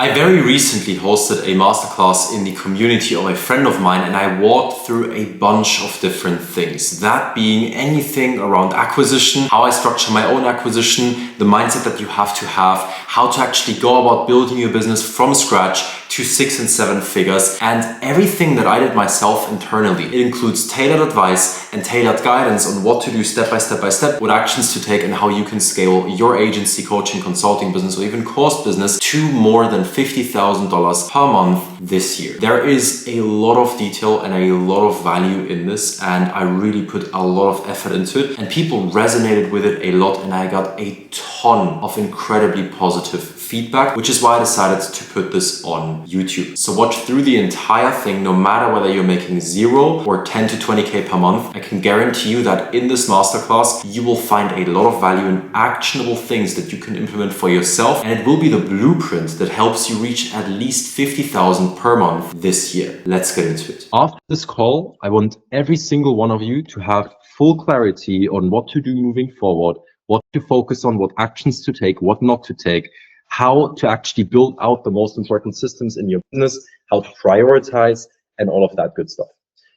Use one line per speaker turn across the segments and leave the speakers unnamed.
I very recently hosted a masterclass in the community of a friend of mine, and I walked through a bunch of different things. That being anything around acquisition, how I structure my own acquisition, the mindset that you have, how to actually go about building your business from scratch to 6 and 7 figures, and everything that I did myself internally. It includes tailored advice and tailored guidance on what to do step by step, what actions to take, and how you can scale your agency, coaching, consulting business, or even course business to more than $50,000 per month this year. There is a lot of detail and a lot of value in this, and I really put a lot of effort into it, and people resonated with it a lot, and I got a ton of incredibly positive feedback, which is why I decided to put this on YouTube. So watch through the entire thing, no matter whether you're making 0 or 10 to 20K per month. I can guarantee you that in this masterclass, you will find a lot of value and actionable things that you can implement for yourself. And it will be the blueprint that helps you reach at least 50,000 per month this year. Let's get into it.
After this call, I want every single one of you to have full clarity on what to do moving forward, what to focus on, what actions to take, what not to take, how to actually build out the most important systems in your business, how to prioritize, and all of that good stuff.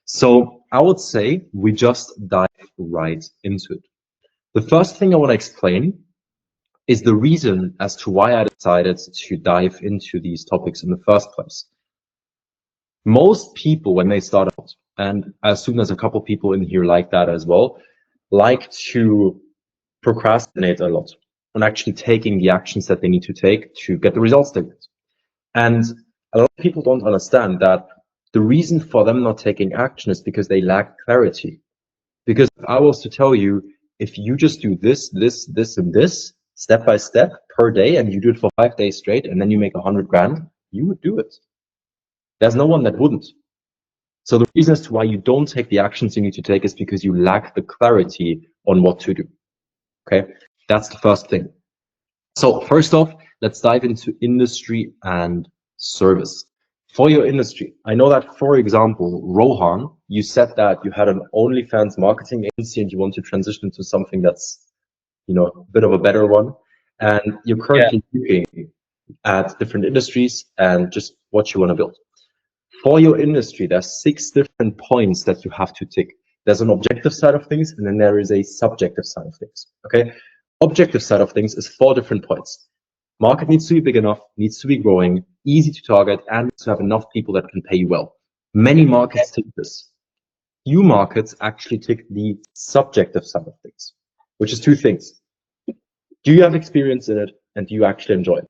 So I would say we just dive right into it. The first thing I want to explain is the reason as to why I decided to dive into these topics in the first place. Most people, when they start out, and as soon as a couple people in here like that as well, like to procrastinate a lot on actually taking the actions that they need to take to get the results they want. And a lot of people don't understand that the reason for them not taking action is because they lack clarity. Because if I was to tell you, if you just do this, and this, step by step per day, and you do it for 5 days straight, and then you make 100 grand, you would do it. There's no one that wouldn't. So the reason as to why you don't take the actions you need to take is because you lack the clarity on what to do. Okay, that's the first thing. So first off, let's dive into industry and service. For your industry, I know that, for example, Rohan, you said that you had an OnlyFans marketing agency and you want to transition to something that's, a bit of a better one. And you're currently looking at different industries and just what you want to build. For your industry, there's 6 different points that you have to tick. There's an objective side of things, and then there is a subjective side of things. Okay, objective side of things is 4 different points. Market needs to be big enough, needs to be growing, easy to target, and to have enough people that can pay you well. Many markets tick this. Few markets actually tick the subjective side of things, which is 2 things. Do you have experience in it, and do you actually enjoy it?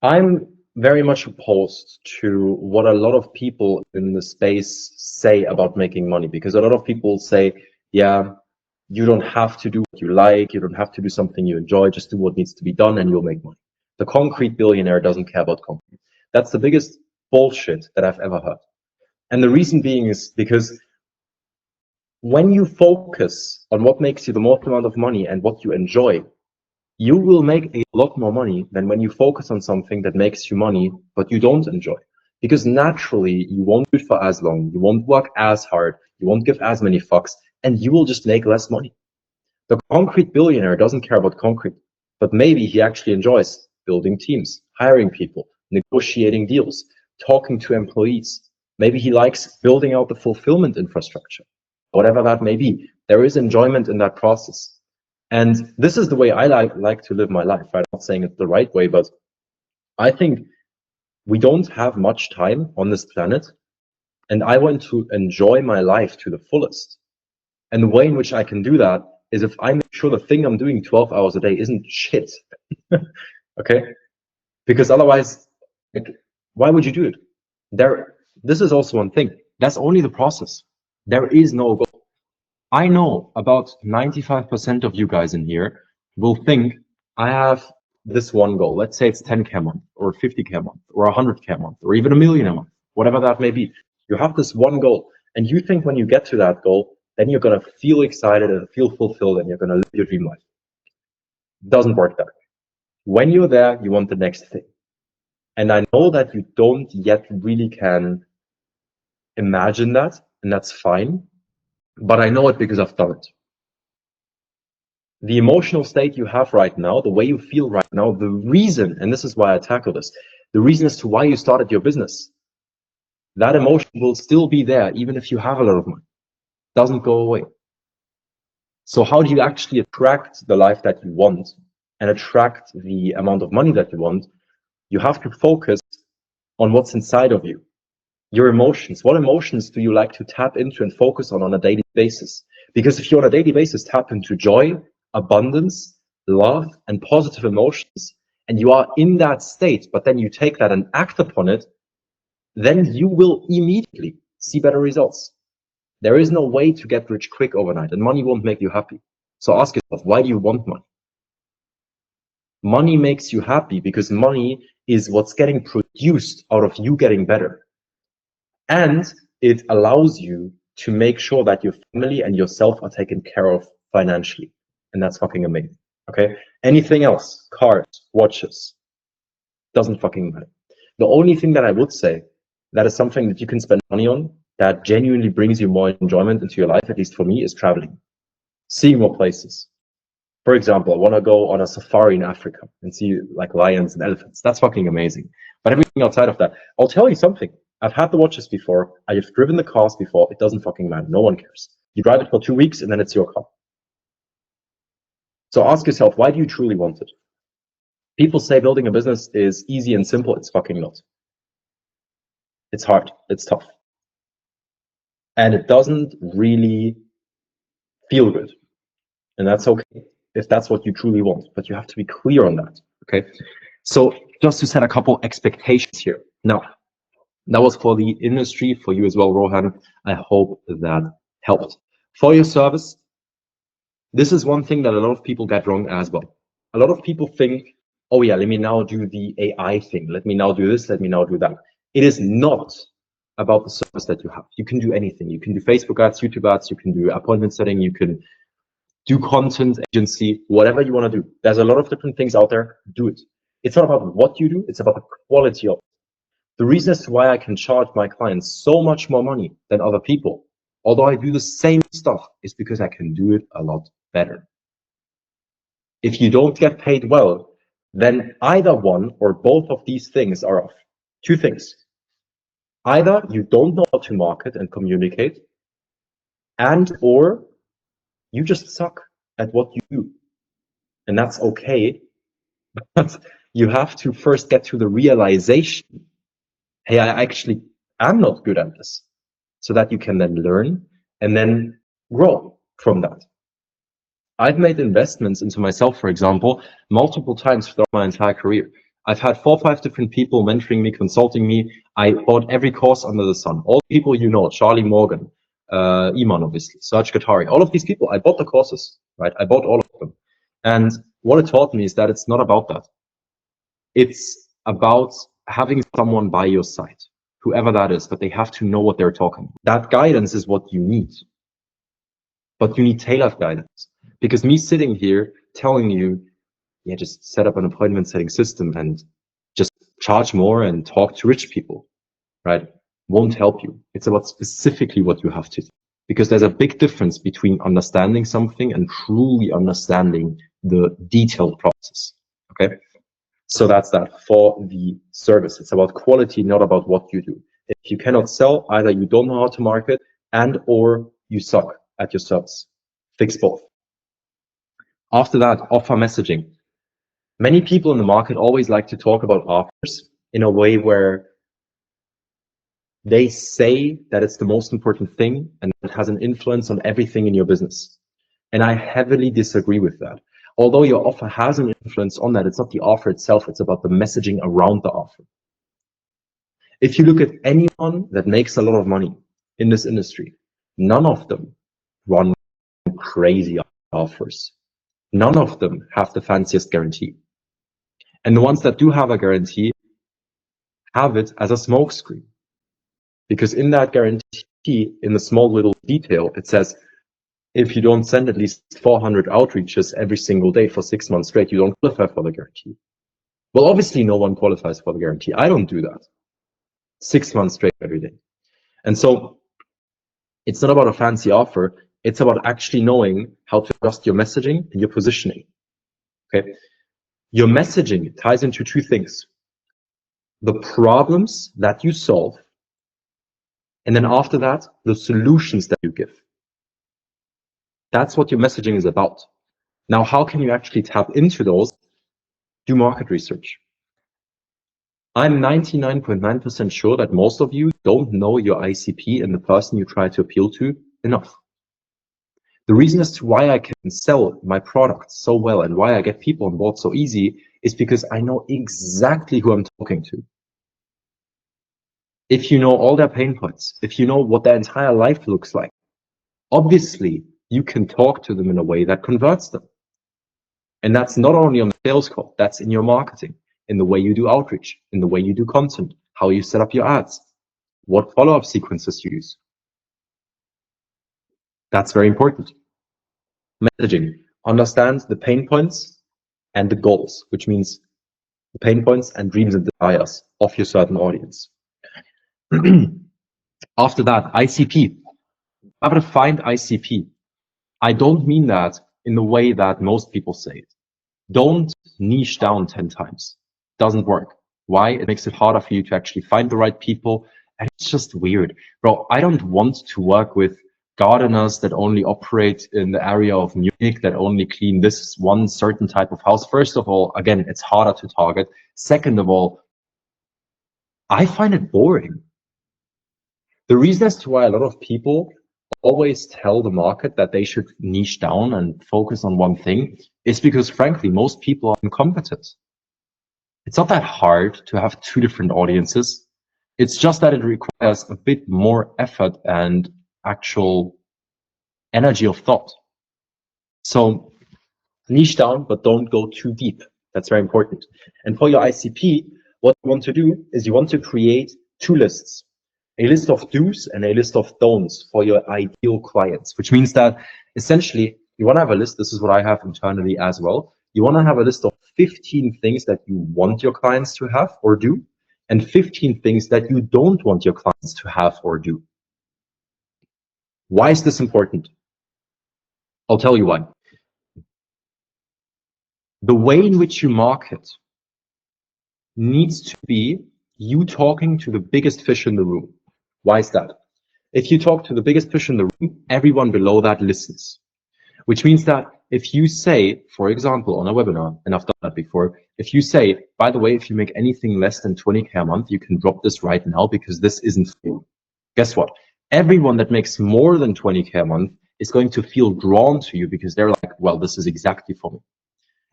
I'm very much opposed to what a lot of people in the space say about making money, because a lot of people say, yeah, you don't have to do what you like, you don't have to do something you enjoy, just do what needs to be done and you'll make money. The concrete billionaire doesn't care about concrete. That's the biggest bullshit that I've ever heard. And the reason being is because when you focus on what makes you the most amount of money and what you enjoy, you will make a lot more money than when you focus on something that makes you money, but you don't enjoy. Because naturally, you won't do it for as long, you won't work as hard, you won't give as many fucks, and you will just make less money. The concrete billionaire doesn't care about concrete, but maybe he actually enjoys building teams, hiring people, negotiating deals, talking to employees. Maybe he likes building out the fulfillment infrastructure, whatever that may be. There is enjoyment in that process. And this is the way I like to live my life. I'm not saying it's the right way, but I think we don't have much time on this planet, and I want to enjoy my life to the fullest. And the way in which I can do that is if I make sure the thing I'm doing 12 hours a day isn't shit. Okay? Because otherwise, why would you do it? This is also one thing. That's only the process. There is no goal. I know about 95% of you guys in here will think I have this one goal. Let's say it's 10K a month or 50K a month or 100K a month or even $1 million a month, whatever that may be. You have this one goal and you think when you get to that goal, then you're going to feel excited and feel fulfilled and you're going to live your dream life. It doesn't work that way. When you're there, you want the next thing. And I know that you don't yet really can imagine that, and that's fine. But I know it because I've done it. The emotional state you have right now, the way you feel right now, the reason, and this is why I tackle this, the reason as to why you started your business, that emotion will still be there even if you have a lot of money. It doesn't go away. So how do you actually attract the life that you want and attract the amount of money that you want? You have to focus on what's inside of you. Your emotions. What emotions do you like to tap into and focus on a daily basis? Because if you on a daily basis tap into joy, abundance, love, and positive emotions, and you are in that state, but then you take that and act upon it, then you will immediately see better results. There is no way to get rich quick overnight, and money won't make you happy. So ask yourself, why do you want money? Money makes you happy because money is what's getting produced out of you getting better. And it allows you to make sure that your family and yourself are taken care of financially. And that's fucking amazing. Okay. Anything else, cars, watches, doesn't fucking matter. The only thing that I would say that is something that you can spend money on that genuinely brings you more enjoyment into your life, at least for me, is traveling, seeing more places. For example, I want to go on a safari in Africa and see like lions and elephants. That's fucking amazing. But everything outside of that, I'll tell you something. I've had the watches before. I've driven the cars before. It doesn't fucking matter. No one cares. You drive it for 2 weeks and then it's your car. So ask yourself, why do you truly want it? People say building a business is easy and simple. It's fucking not. It's hard. It's tough. And it doesn't really feel good. And that's okay if that's what you truly want, but you have to be clear on that. Okay. So just to set a couple expectations here. Now, that was for the industry, for you as well, Rohan. I hope that helped. For your service, this is one thing that a lot of people get wrong as well. A lot of people think, oh yeah, let me now do the AI thing. Let me now do this. Let me now do that. It is not about the service that you have. You can do anything. You can do Facebook ads, YouTube ads. You can do appointment setting. You can do content agency, whatever you want to do. There's a lot of different things out there. Do it. It's not about what you do. It's about the quality of it. The reason as to why I can charge my clients so much more money than other people, although I do the same stuff, is because I can do it a lot better. If you don't get paid well, then either one or both of these things are off. Two things. Either you don't know how to market and communicate, and or you just suck at what you do. And that's okay. But you have to first get to the realization, hey, I actually am not good at this, so that you can then learn and then grow from that. I've made investments into myself, for example, multiple times throughout my entire career. I've had 4 or 5 different people mentoring me, consulting me. I bought every course under the sun. All the people you know, Charlie Morgan, Iman, obviously, Serge Katari, all of these people, I bought the courses, right? I bought all of them. And what it taught me is that it's not about that. It's about having someone by your side, whoever that is, but they have to know what they're talking about. That guidance is what you need. But you need tailored guidance. Because me sitting here telling you, yeah, just set up an appointment setting system and just charge more and talk to rich people, right? Won't help you. It's about specifically what you have to do. Because there's a big difference between understanding something and truly understanding the detailed process. Okay. So that's that for the service. It's about quality, not about what you do. If you cannot sell, either you don't know how to market and or you suck at your service. Fix both. After that, offer messaging. Many people in the market always like to talk about offers in a way where they say that it's the most important thing and it has an influence on everything in your business. And I heavily disagree with that. Although your offer has an influence on that, it's not the offer itself, it's about the messaging around the offer. If you look at anyone that makes a lot of money in this industry, none of them run crazy offers. None of them have the fanciest guarantee. And the ones that do have a guarantee have it as a smokescreen. Because in that guarantee, in the small little detail, it says, if you don't send at least 400 outreaches every single day for 6 months straight, you don't qualify for the guarantee. Well, obviously no one qualifies for the guarantee. I don't do that. 6 months straight every day. And so it's not about a fancy offer. It's about actually knowing how to adjust your messaging and your positioning. Okay. Your messaging ties into two things: the problems that you solve, and then after that, the solutions that you give. That's what your messaging is about. Now, how can you actually tap into those? Do market research. I'm 99.9% sure that most of you don't know your ICP and the person you try to appeal to enough. The reason as to why I can sell my product so well and why I get people on board so easy is because I know exactly who I'm talking to. If you know all their pain points, if you know what their entire life looks like, obviously you can talk to them in a way that converts them. And that's not only on the sales call, that's in your marketing, in the way you do outreach, in the way you do content, how you set up your ads, what follow-up sequences you use. That's very important. Messaging. Understand the pain points and the goals, which means the pain points and dreams and desires of your certain audience. After that, ICP. I've defined ICP. I don't mean that in the way that most people say it. Don't niche down 10 times. Doesn't work. Why? It makes it harder for you to actually find the right people. And it's just weird. Bro, I don't want to work with gardeners that only operate in the area of Munich, that only clean this one certain type of house. First of all, again, it's harder to target. Second of all, I find it boring. The reason as to why a lot of people always tell the market that they should niche down and focus on one thing is because, frankly, most people are incompetent. It's not that hard to have two different audiences. It's just that it requires a bit more effort and actual energy of thought. So niche down, but don't go too deep. That's very important. And for your ICP, what you want to do is you want to create two lists. A list of do's and a list of don'ts for your ideal clients, which means that essentially you want to have a list. This is what I have internally as well. You want to have a list of 15 things that you want your clients to have or do, and 15 things that you don't want your clients to have or do. Why is this important? I'll tell you why. The way in which you market needs to be you talking to the biggest fish in the room. Why is that? If you talk to the biggest fish in the room, everyone below that listens. Which means that if you say, for example, on a webinar, and I've done that before, if you say, by the way, if you make anything less than 20K a month, you can drop this right now because this isn't free. Guess what? Everyone that makes more than 20K a month is going to feel drawn to you because they're like, well, this is exactly for me.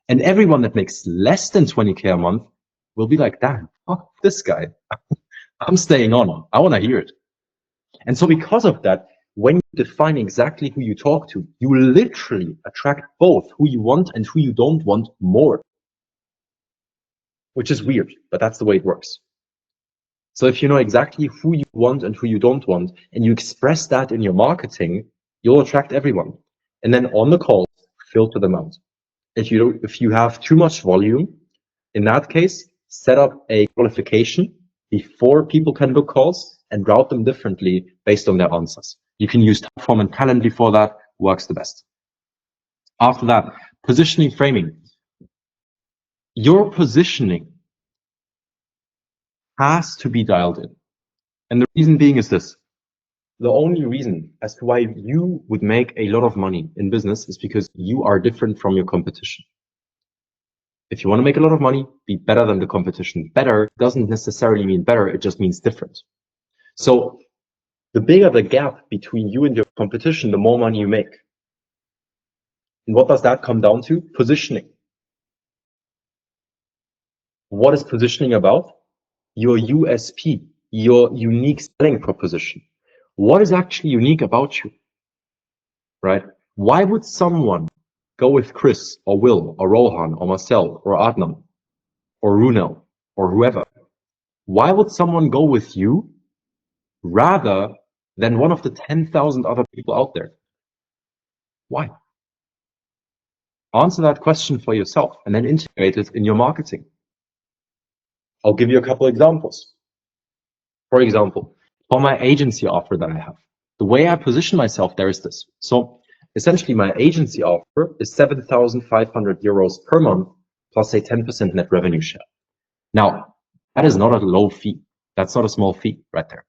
And everyone that makes less than 20K a month will be like, damn, fuck this guy. I'm staying on. I want to hear it. And so because of that, when you define exactly who you talk to, you literally attract both who you want and who you don't want more. Which is weird, but that's the way it works. So if you know exactly who you want and who you don't want, and you express that in your marketing, you'll attract everyone. And then on the calls, filter them out. If you have too much volume, in that case, set up a qualification before people can book calls and route them differently based on their answers. You can use Typeform and Calendly for that, works the best. After that, positioning, framing. Your positioning has to be dialed in. And the reason being is this. The only reason as to why you would make a lot of money in business is because you are different from your competition. If you want to make a lot of money, be better than the competition. Better doesn't necessarily mean better, it just means different. So the bigger the gap between you and your competition, the more money you make. And what does that come down to? Positioning. What is positioning about? Your USP, your unique selling proposition. What is actually unique about you, right? Why would someone go with Chris or Will or Rohan or Marcel or Adnan or Runel or whoever? Why would someone go with you rather than one of the 10,000 other people out there? Why? Answer that question for yourself and then integrate it in your marketing. I'll give you a couple examples. For example, for my agency offer that I have, the way I position myself there is this. So Essentially, my agency offer is 7,500 euros per month plus a 10% net revenue share. Now, that is not a low fee. That's not a small fee right there.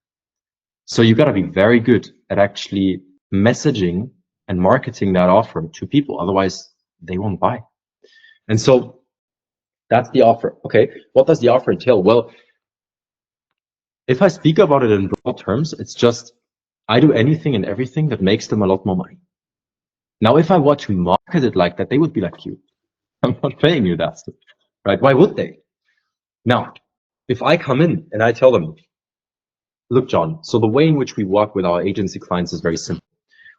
So you got to be very good at actually messaging and marketing that offer to people. Otherwise, they won't buy. And so that's the offer. Okay, what does the offer entail? Well, if I speak about it in broad terms, it's just I do anything and everything that makes them a lot more money. Now, if I were to market it like that, they would be like, you, I'm not paying you that stuff, right? Why would they? Now, if I come in and I tell them, look, John, so the way in which we work with our agency clients is very simple.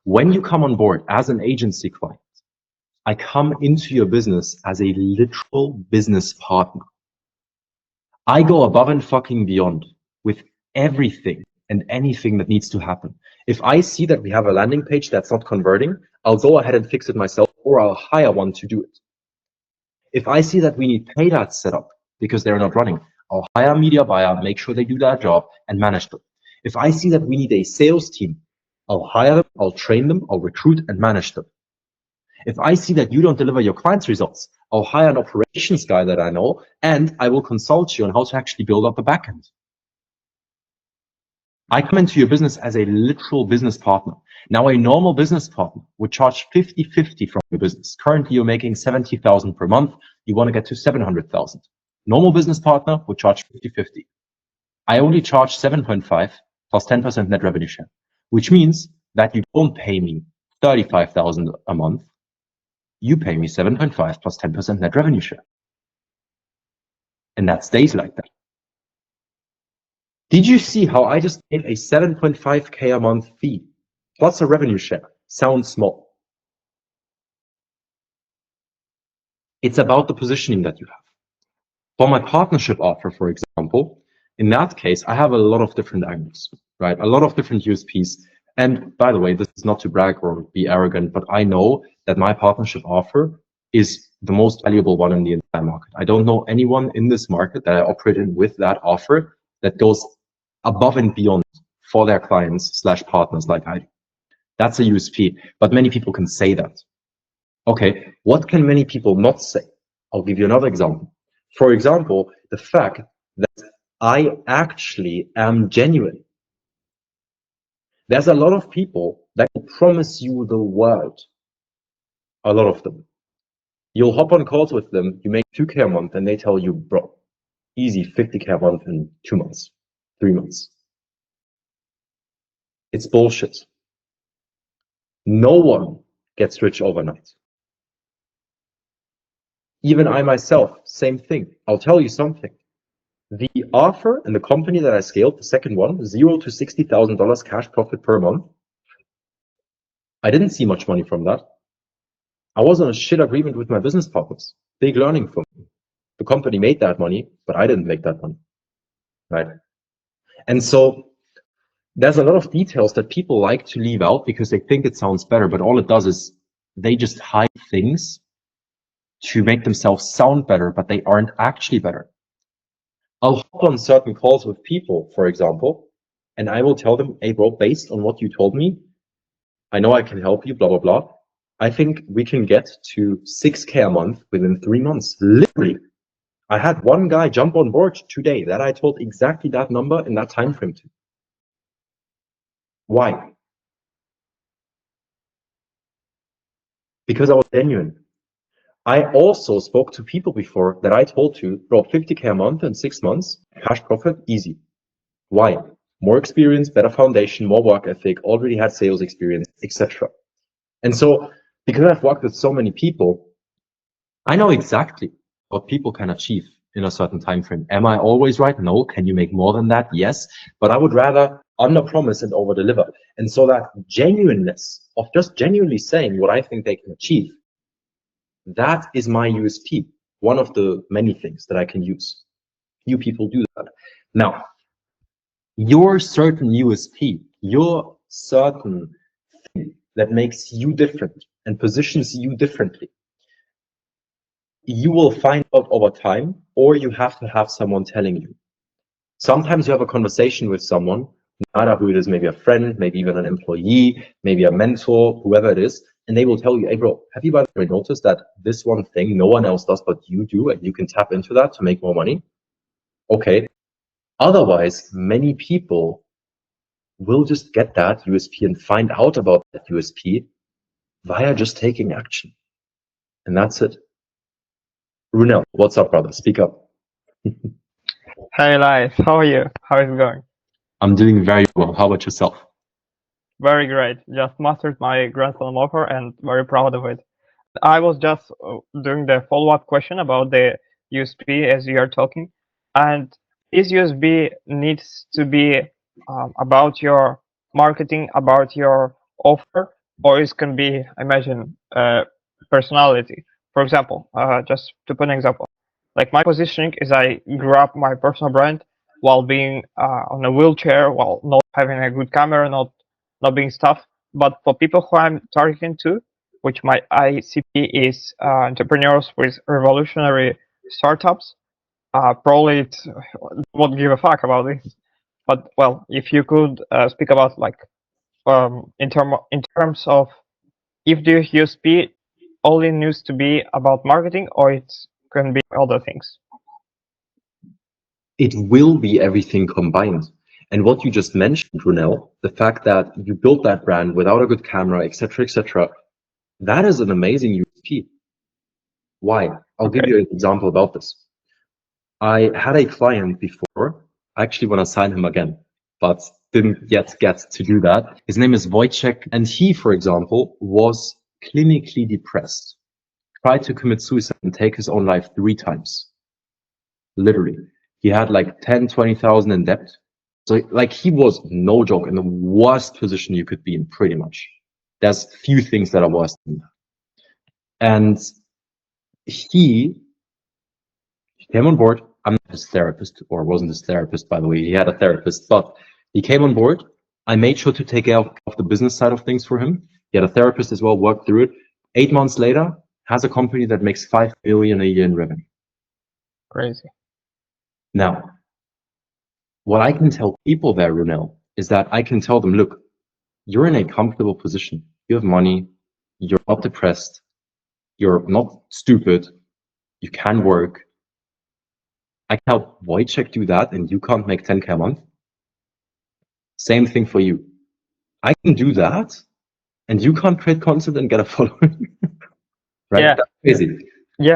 When you come on board as an agency client, I come into your business as a literal business partner. I go above and fucking beyond with everything and anything that needs to happen. If I see that we have a landing page that's not converting, I'll go ahead and fix it myself, or I'll hire one to do it. If I see that we need paid ads set up because they're not running, I'll hire a media buyer, make sure they do that job and manage them. If I see that we need a sales team, I'll hire them, I'll train them, I'll recruit and manage them. If I see that you don't deliver your clients' results, I'll hire an operations guy that I know, and I will consult you on how to actually build up the backend. I come into your business as a literal business partner. Now, a normal business partner would charge 50-50 from your business. Currently, you're making 70,000 per month. You want to get to 700,000. Normal business partner would charge 50-50. I only charge 7.5 plus 10% net revenue share, which means that you don't pay me 35,000 a month. You pay me 7.5 plus 10% net revenue share. And that stays like that. Did you see how I just made a 7.5K a month fee plus a revenue share? Sounds small. It's about the positioning that you have. For my partnership offer, for example, in that case, I have a lot of different angles, right? A lot of different USPs. And by the way, this is not to brag or be arrogant, but I know that my partnership offer is the most valuable one in the entire market. I don't know anyone in this market that I operate in with that offer that goes above and beyond for their clients / partners like I do. That's a USP, but many people can say that. Okay, what can many people not say? I'll give you another example. For example, the fact that I actually am genuine. There's a lot of people that will promise you the world. A lot of them. You'll hop on calls with them, you make 2K a month, and they tell you, bro, easy 50K a month in 2 months, 3 months. It's bullshit. No one gets rich overnight. Even I myself, same thing. I'll tell you something. The offer and the company that I scaled, the second one, $0 to $60,000 cash profit per month. I didn't see much money from that. I was on a shit agreement with my business partners. Big learning for me. The company made that money, but I didn't make that money, right? And so there's a lot of details that people like to leave out because they think it sounds better, but all it does is they just hide things to make themselves sound better, but they aren't actually better. I'll hop on certain calls with people, for example, and I will tell them, hey bro, based on what you told me, I know I can help you, blah, blah, blah. I think we can get to 6K a month within 3 months. Literally. I had one guy jump on board today that I told exactly that number in that time frame to. Why? Because I was genuine. I also spoke to people before that I told to, bro, 50K a month in 6 months, cash profit, easy. Why? More experience, better foundation, more work ethic, already had sales experience, etc. And so, because I've worked with so many people, I know exactly what people can achieve in a certain time frame. Am I always right? No. Can you make more than that? Yes. But I would rather under promise and over deliver. And so that genuineness of just genuinely saying what I think they can achieve, that is my USP. One of the many things that I can use. Few people do that. Now, your certain USP, your certain thing that makes you different and positions you differently, you will find out over time, or you have to have someone telling you. Sometimes you have a conversation with someone, no matter who it is, maybe a friend, maybe even an employee, maybe a mentor, whoever it is, And they will tell you, hey bro, have you by the way noticed that this one thing no one else does but you do, and you can tap into that to make more money? Okay. Otherwise, many people will just get that USP and find out about that USP via just taking action. And that's it. Runel, what's up, brother? Speak up.
Hey Elias, how are you? How is it going?
I'm doing very well. How about yourself?
Very great. Just mastered my Grand Slam offer and very proud of it. I was just doing the follow-up question about the USP as you are talking, and this USB needs to be about your marketing, about your offer, or it can be, imagine, personality. For example, just to put an example, like my positioning is I grew up my personal brand while being on a wheelchair, while not having a good camera, not being stuff. But for people who I'm targeting to, which my ICP is entrepreneurs with revolutionary startups, probably it won't give a fuck about this. But well, if you could speak about like in terms of if the USP only needs to be about marketing or it can be other things.
It will be everything combined. And what you just mentioned, Runel, the fact that you built that brand without a good camera, etc., that is an amazing USP. Why? I'll give you an example about this. I had a client before. I actually want to sign him again, but didn't yet get to do that. His name is Wojciech, and he, for example, was clinically depressed, tried to commit suicide and take his own life 3 times. Literally. He had like 10, 20,000 in debt. So like he was, no joke, in the worst position you could be in, pretty much. There's few things that are worse than that. And he came on board. I'm not his therapist, or wasn't his therapist, by the way. He had a therapist, but he came on board. I made sure to take care of the business side of things for him. He had a therapist as well, worked through it. 8 months later, has a company that makes 5 million a year in revenue.
Crazy.
Now, what I can tell people there, Runel, is that I can tell them, look, you're in a comfortable position. You have money. You're not depressed. You're not stupid. You can work. I can help Wojciech do that, and you can't make 10K a month. Same thing for you. I can do that, and you can't create content and get a following. Right?
Yeah.
That's crazy.
Yeah.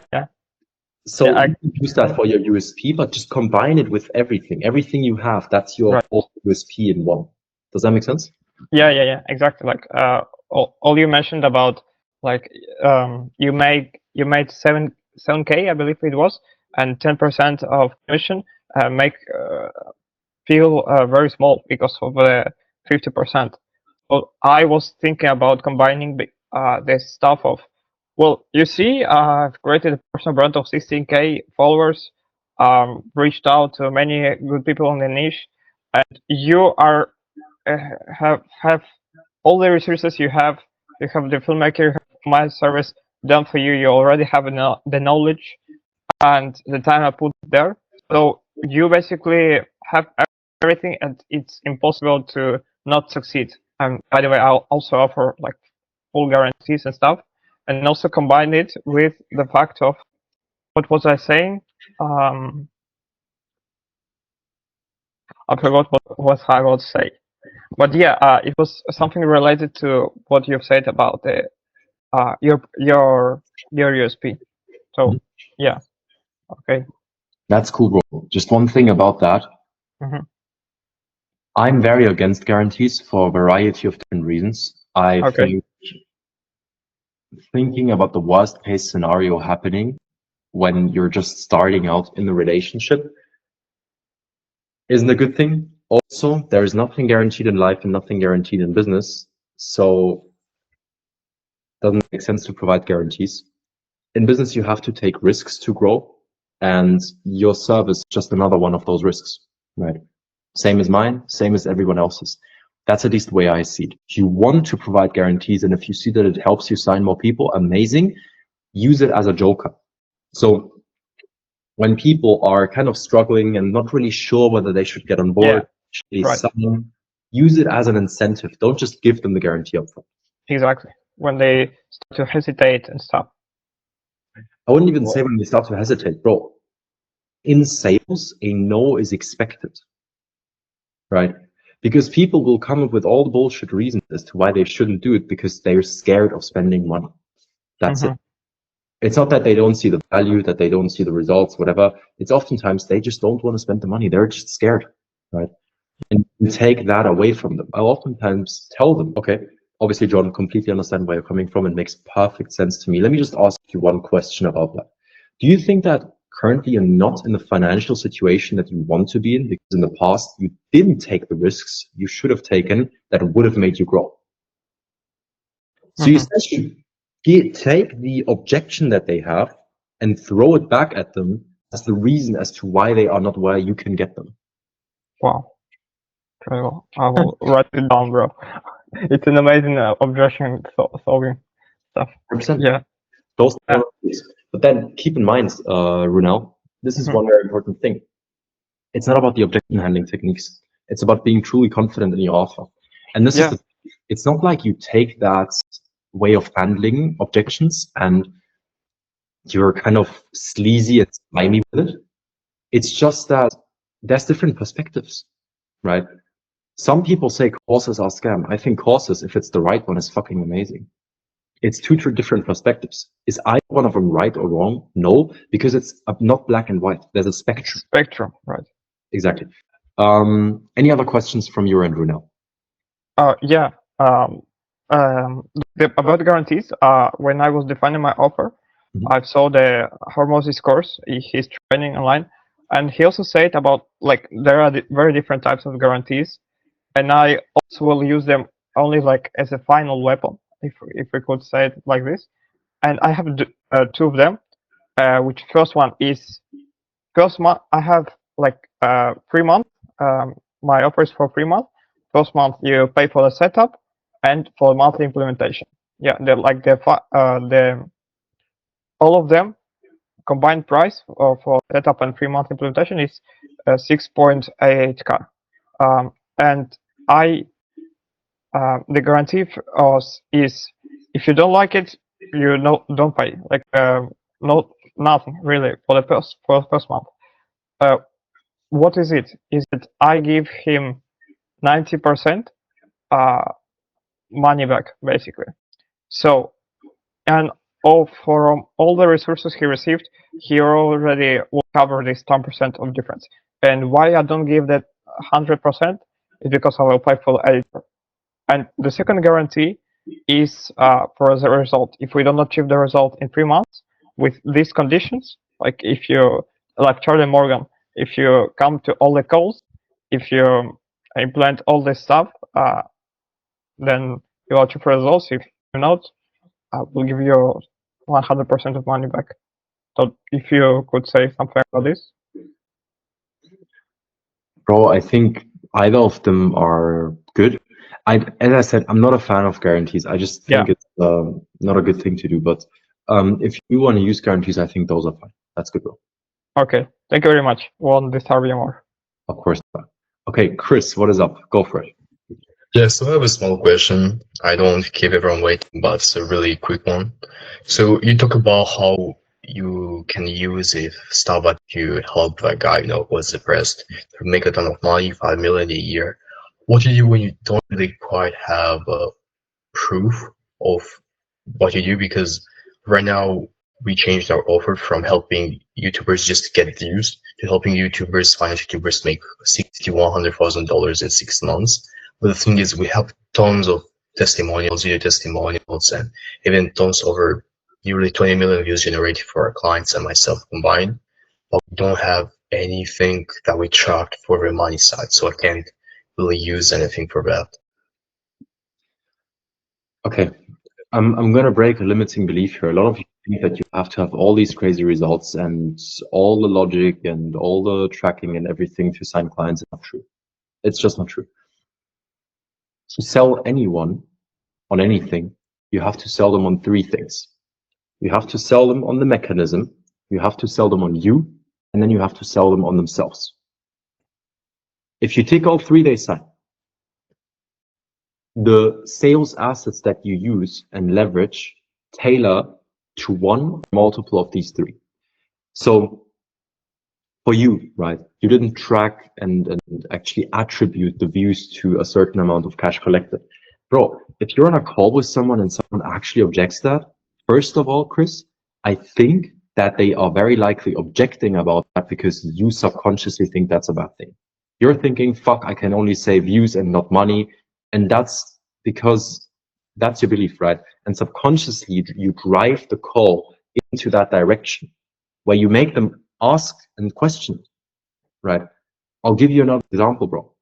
So
Yeah,
you can use that for your USP, but just combine it with everything. Everything you have, that's your whole USP in one. Does that make sense?
Yeah, exactly. Like all you mentioned about like you made 7K, I believe it was, and 10% of commission make feel very small because of the 50%. So I was thinking about combining the stuff of, well, you see, I've created a personal brand of 16K followers, reached out to many good people in the niche, and you are have all the resources you have the filmmaker, you have my service done for you. You already have the knowledge and the time I put there. So you basically have everything, and it's impossible to not succeed. And by the way, I'll also offer like full guarantees and stuff, and also combine it with the fact of what was I saying? I forgot what I was to say. But yeah, it was something related to what you've said about the your USP. So yeah, okay.
That's cool, bro. Just one thing about that.
Mhm.
I'm very against guarantees for a variety of different reasons. I think thinking about the worst case scenario happening when you're just starting out in the relationship isn't a good thing. Also, there is nothing guaranteed in life and nothing guaranteed in business. So it doesn't make sense to provide guarantees. In business, you have to take risks to grow, and your service is just another one of those risks, right? Same as mine, same as everyone else's. That's at least the way I see it. If you want to provide guarantees, and if you see that it helps you sign more people, amazing. Use it as a joker. So when people are kind of struggling and not really sure whether they should get on board, sign, use it as an incentive. Don't just give them the guarantee up front.
Exactly. when they start to hesitate and stuff?
I wouldn't even say when they start to hesitate, bro. In sales, a no is expected, right? Because people will come up with all the bullshit reasons as to why they shouldn't do it because they're scared of spending money. That's it. It's not that they don't see the value, that they don't see the results, whatever. It's oftentimes they just don't want to spend the money. They're just scared, right? And take that away from them. I'll oftentimes tell them, okay, obviously, John, completely understand where you're coming from. It makes perfect sense to me. Let me just ask you one question about that. Do you think that currently you're not in the financial situation that you want to be in because in the past you didn't take the risks you should have taken that would have made you grow? So you essentially take the objection that they have and throw it back at them as the reason as to why they are not where you can get them.
Wow. Very well. I will write it down, bro. It's an amazing objection solving stuff.
100%.
Yeah.
Those but then keep in mind, Runel, this is one very important thing. It's not about the objection handling techniques. It's about being truly confident in your offer. And this is it's not like you take that way of handling objections and you're kind of sleazy and slimy with it. It's just that there's different perspectives, right? Some people say courses are scam. I think courses, if it's the right one, is fucking amazing. It's two different perspectives. Is either one of them right or wrong? No, because it's not black and white. There's a spectrum.
Spectrum, right.
Exactly. Any other questions from your end, Runel?
Yeah. About guarantees, when I was defining my offer, I saw the Hormoz's course, his training online, and he also said about like there are very different types of guarantees, and I also will use them only like as a final weapon, if we could say it like this. And I have two of them. Which first one is first month I have like 3 months. My offer is for 3 months. First month you pay for the setup and for monthly implementation. Yeah, they're like the all of them combined price for setup and 3 month implementation is 6.88k. And I the guarantee is if you don't like it, you don't pay. Like nothing really for the first month. What is it? Is it I give him 90% money back basically. So and from all the resources he received, he already will cover this 10% of difference. And why I don't give that 100% is because I will pay for the editor. And the second guarantee is for the result. If we don't achieve the result in 3 months with these conditions, like if you, like Charlie Morgan, if you come to all the calls, if you implement all this stuff, then you will achieve results. If you're not, we'll give you 100% of money back. So if you could say something about this.
Bro, I think either of them are good. As I said, I'm not a fan of guarantees. I just think it's not a good thing to do. But if you want to use guarantees, I think those are fine. That's good, bro.
Okay, thank you very much. Won't disturb you more.
Of course not. Okay, Chris, what is up? Go for it.
Yeah, so I have a small question. I don't want to keep everyone waiting, but it's a really quick one. So you talk about how you can use if Starbucks to help a guy, was depressed to make a ton of money, 5 million a year. What do you do when you don't really quite have proof of what you do? Because right now we changed our offer from helping YouTubers just get views to helping YouTubers, finance YouTubers make $100,000 in 6 months. But the thing is, we have tons of testimonials, video testimonials, and even tons over nearly 20 million views generated for our clients and myself combined. But we don't have anything that we tracked for the money side, so I can't really use anything for that.
Okay, I'm gonna break a limiting belief here. A lot of you think that you have to have all these crazy results and all the logic and all the tracking and everything to sign clients. It's not true. It's just not true. To sell anyone on anything, you have to sell them on 3 things. You have to sell them on the mechanism, you have to sell them on you, and then you have to sell them on themselves. If you take all 3, they sign. the sales assets that you use and leverage tailor to one multiple of these three. So for you, right, you didn't track and actually attribute the views to a certain amount of cash collected. Bro, if you're on a call with someone and someone actually objects that, first of all, Chris, I think that they are very likely objecting about that because you subconsciously think that's a bad thing. You're thinking, fuck, I can only say views and not money. And that's because that's your belief, right? And subconsciously, you drive the call into that direction where you make them ask and question, right? I'll give you another example, bro.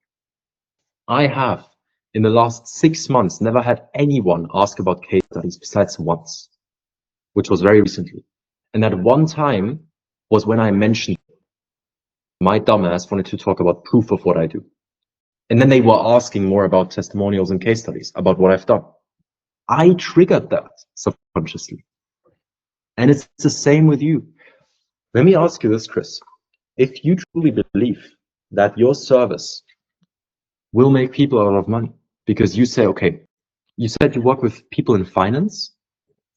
I have, in the last 6 months, never had anyone ask about case studies besides once, which was very recently. And that one time was when I mentioned my dumbass wanted to talk about proof of what I do. And then they were asking more about testimonials and case studies, about what I've done. I triggered that subconsciously. And it's the same with you. Let me ask you this, Chris. If you truly believe that your service will make people a lot of money, because you say, okay, you said you work with people in finance?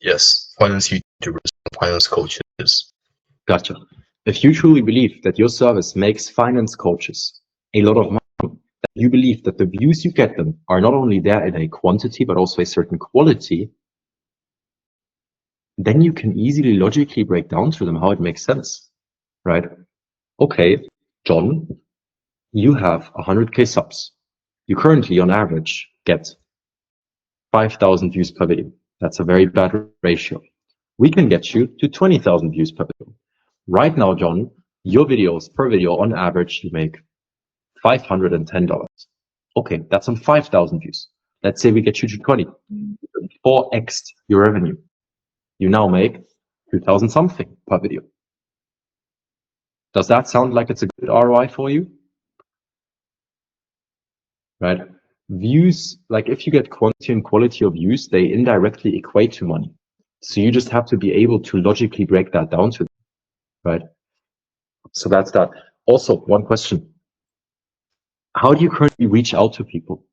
Yes, finance YouTubers, finance coaches.
Gotcha. If you truly believe that your service makes finance coaches a lot of money, that you believe that the views you get them are not only there in a quantity, but also a certain quality, then you can easily logically break down to them how it makes sense, right? Okay, John, you have 100K subs. You currently, on average, get 5,000 views per video. That's a very bad ratio. We can get you to 20,000 views per video. Right now, John, your videos per video, on average, you make $510. Okay, that's on 5,000 views. Let's say we get you to 20, 4x your revenue. You now make 2,000 something per video. Does that sound like it's a good ROI for you? Right? Views, like if you get quantity and quality of views, they indirectly equate to money. So you just have to be able to logically break that down to them, right? So that's that. Also, one question. How do you currently reach out to people?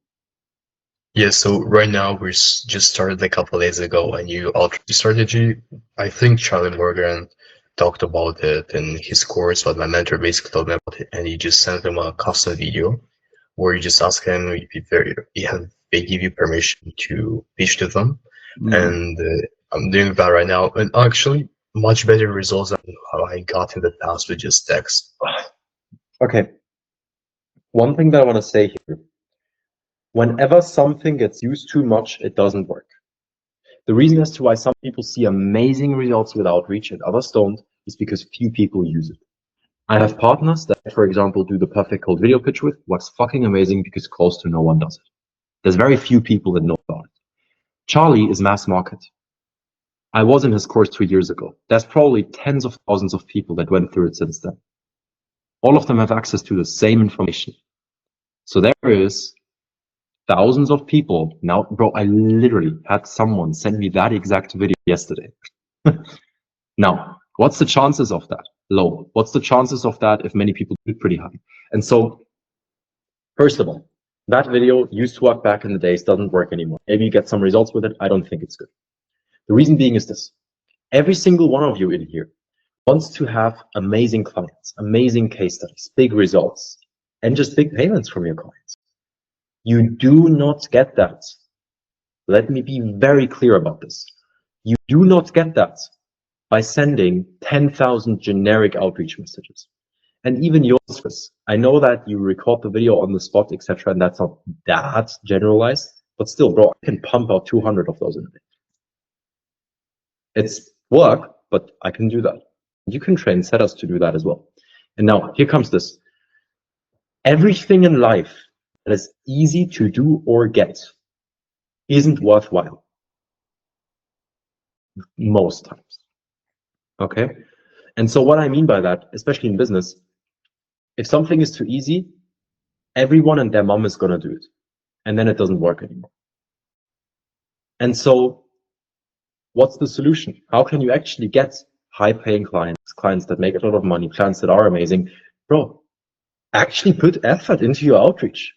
Yeah, so right now we just started a couple days ago a new outreach strategy. I think Charlie Morgan talked about it in his course, but my mentor basically told me about it, and he just sent him a custom video where you just ask him if they give you permission to pitch to them. And I'm doing that right now, and actually much better results than how I got in the past with just text.
Okay. One thing that I want to say here. Whenever something gets used too much, it doesn't work. The reason as to why some people see amazing results with outreach and others don't is because few people use it. I have partners that, for example, do the perfect cold video pitch with, works fucking amazing because close to no one does it. There's very few people that know about it. Charlie is mass market. I was in his course 2 years ago. There's probably tens of thousands of people that went through it since then. All of them have access to the same information. So there is thousands of people now. Bro, I literally had someone send me that exact video yesterday. Now, what's the chances of that? Low. What's the chances of that if many people do it? Pretty high. And so, first of all, that video used to work back in the days, doesn't work anymore. Maybe you get some results with it. I don't think it's good. The reason being is this. Every single one of you in here wants to have amazing clients, amazing case studies, big results, and just big payments from your clients. You do not get that. Let me be very clear about this. You do not get that by sending 10,000 generic outreach messages. And even yours, Chris, I know that you record the video on the spot, etc., and that's not that generalized, but still, bro, I can pump out 200 of those in a day. It's work, but I can do that. You can train setters to do that as well. And now, here comes this. Everything in life that is easy to do or get isn't worthwhile. Most times. Okay? And so what I mean by that, especially in business, if something is too easy, everyone and their mom is going to do it. And then it doesn't work anymore. And so what's the solution? How can you actually get high-paying clients, clients that make a lot of money, clients that are amazing? Bro, actually put effort into your outreach.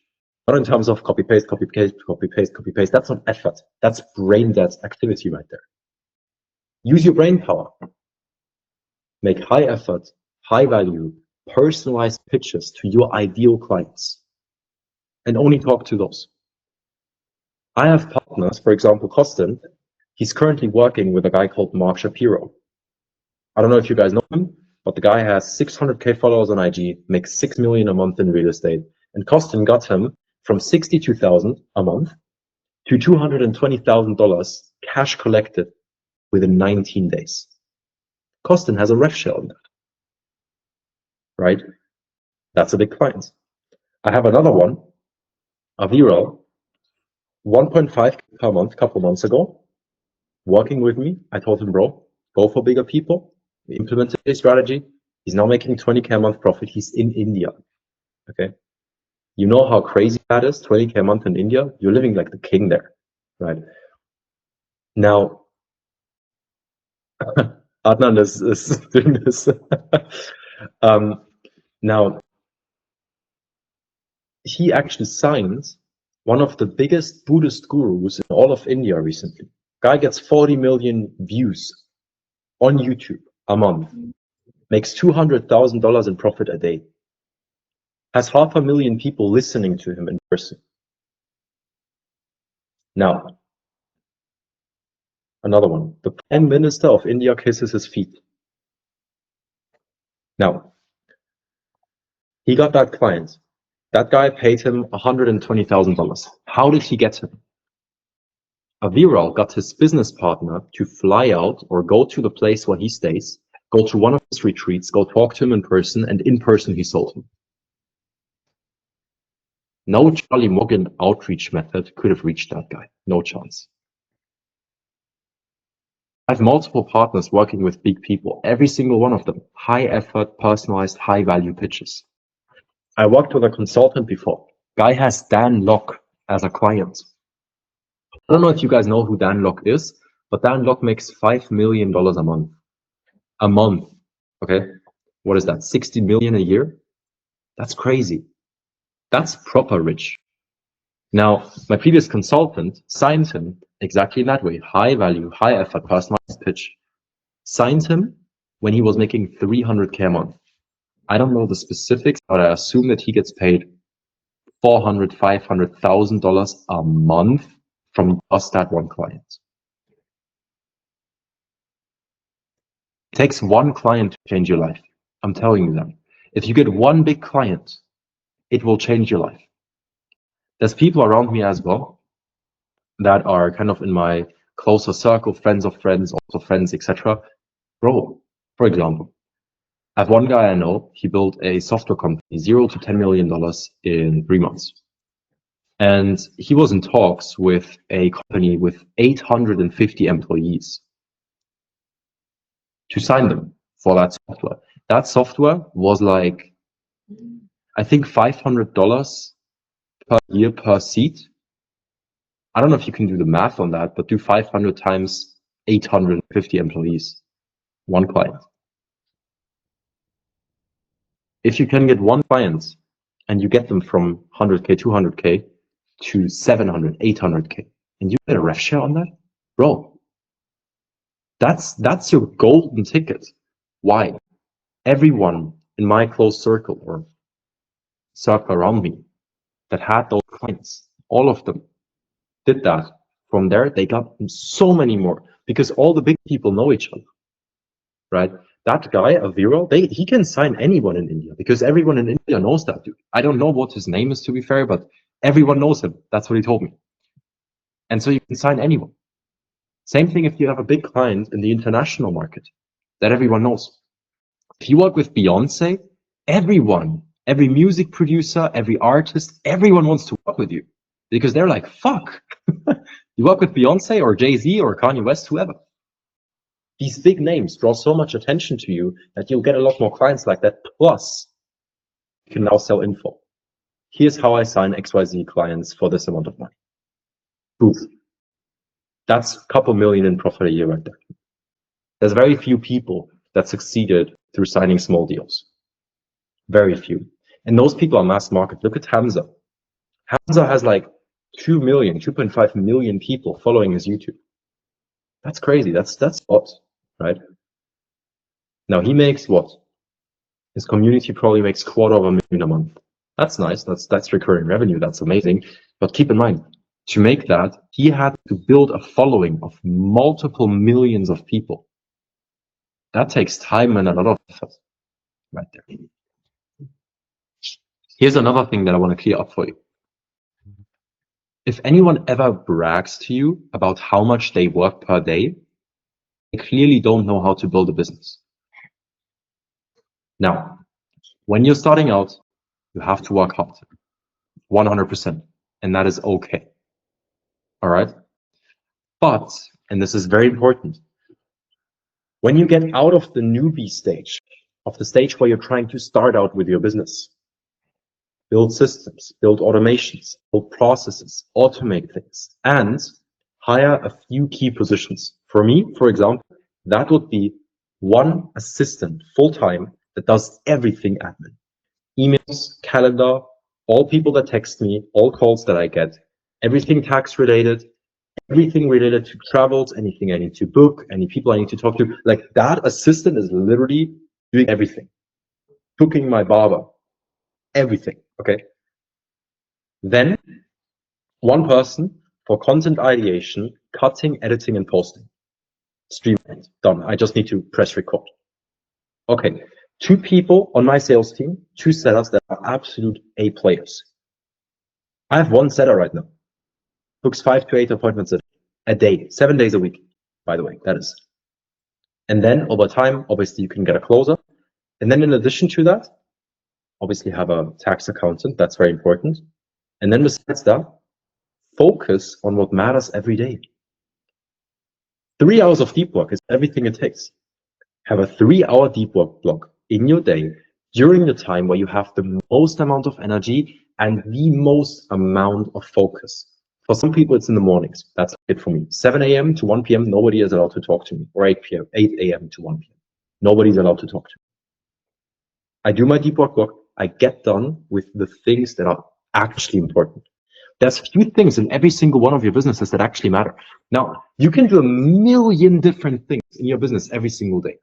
Not in terms of copy paste, copy paste, copy paste, copy paste. That's not effort. That's brain dead activity right there. Use your brain power. Make high effort, high value, personalized pitches to your ideal clients. And only talk to those. I have partners, for example, Costin. He's currently working with a guy called Mark Shapiro. I don't know if you guys know him, but the guy has 600K followers on IG, makes 6 million a month in real estate. And Costin got him from 62,000 a month to $220,000 cash collected within 19 days. Costin has a rev share on that, right? That's a big client. I have another one, Aviral, 1.5 per month, a couple months ago, working with me. I told him, bro, go for bigger people. We implemented a strategy. He's now making 20K a month profit. He's in India. Okay. You know how crazy that is, 20K a month in India? You're living like the king there, right? Now, Adnan is doing this. Now, he actually signed one of the biggest Buddhist gurus in all of India recently. Guy gets 40 million views on YouTube a month, makes $200,000 in profit a day, has 500,000 people listening to him in person. Now, another one. The Prime Minister of India kisses his feet. Now, he got that client. That guy paid him $120,000. How did he get him? Aviral got his business partner to fly out or go to the place where he stays, go to one of his retreats, go talk to him in person, and in person he sold him. No Charlie Morgan outreach method could have reached that guy. No chance. I have multiple partners working with big people, every single one of them, high effort, personalized, high value pitches. I worked with a consultant before. Guy has Dan Locke as a client. I don't know if you guys know who Dan Locke is, but Dan Locke makes $5 million a month. A month, okay? What is that, 60 million a year? That's crazy. That's proper rich. Now, my previous consultant signed him exactly in that way. High value, high effort, personalized pitch. Signed him when he was making 300K a month. I don't know the specifics, but I assume that he gets paid $400,000, $500,000 a month from just that one client. It takes one client to change your life. I'm telling you that. If you get one big client, it will change your life. There's people around me as well that are kind of in my closer circle, friends of friends, also friends, etc. Bro, for example, I have one guy I know, he built a software company, $0 to $10 million in 3 months. And he was in talks with a company with 850 employees to sign them for that software. That software was like, I think $500 per year per seat. I don't know if you can do the math on that, but do 500 times 850 employees, one client. If you can get one client and you get them from 100K, 200K to 700, 800K, and you get a rev share on that, bro, that's your golden ticket. Why? Everyone in my close circle or circle around me that had those clients, all of them did that. From there, they got so many more because all the big people know each other, right? That guy, Aviral, he can sign anyone in India because everyone in India knows that dude. I don't know what his name is, to be fair, but everyone knows him. That's what he told me. And so you can sign anyone. Same thing if you have a big client in the international market that everyone knows. If you work with Beyonce, everyone, every music producer, every artist, everyone wants to work with you because they're like, fuck, you work with Beyonce or Jay-Z or Kanye West, whoever. These big names draw so much attention to you that you'll get a lot more clients like that. Plus, you can now sell info. Here's how I sign XYZ clients for this amount of money. Proof. That's a couple million in profit a year right there. There's very few people that succeeded through signing small deals. Very few. And those people are mass market. Look at Hamza. Hamza has like 2.5 million people following his YouTube. That's crazy. That's what, right? Now he makes what? His community probably makes $250,000 a month. That's nice. That's recurring revenue. That's amazing. But keep in mind, to make that, he had to build a following of multiple millions of people. That takes time and a lot of effort. Right there. Here's another thing that I want to clear up for you. If anyone ever brags to you about how much they work per day, they clearly don't know how to build a business. Now, when you're starting out, you have to work hard, 100%, and that is okay. All right. But, and this is very important, when you get out of the newbie stage, of the stage where you're trying to start out with your business, build systems, build automations, build processes, automate things, and hire a few key positions. For me, for example, that would be one assistant full-time that does everything admin. Emails, calendar, all people that text me, all calls that I get, everything tax related, everything related to travels, anything I need to book, any people I need to talk to. Like that assistant is literally doing everything. Booking my barber, everything, okay? Then one person for content ideation, cutting, editing, and posting. Streamlined, done. I just need to press record. Okay, 2 people on my sales team, 2 setters that are absolute A players. I have 1 setter right now. Books 5 to 8 appointments a day, 7 days a week, by the way, that is. And then over time, obviously you can get a closer. And then in addition to that, obviously have a tax accountant, that's very important. And then besides that, focus on what matters every day. 3 hours of deep work is everything it takes. Have a 3-hour deep work block in your day during the time where you have the most amount of energy and the most amount of focus. For some people, it's in the mornings. That's it for me. 7 a.m. to 1 p.m., nobody is allowed to talk to me. Or 8 a.m. to 1 p.m. Nobody's allowed to talk to me. I do my deep work block. I get done with the things that are actually important. There's few things in every single one of your businesses that actually matter. Now, you can do a million different things in your business every single day.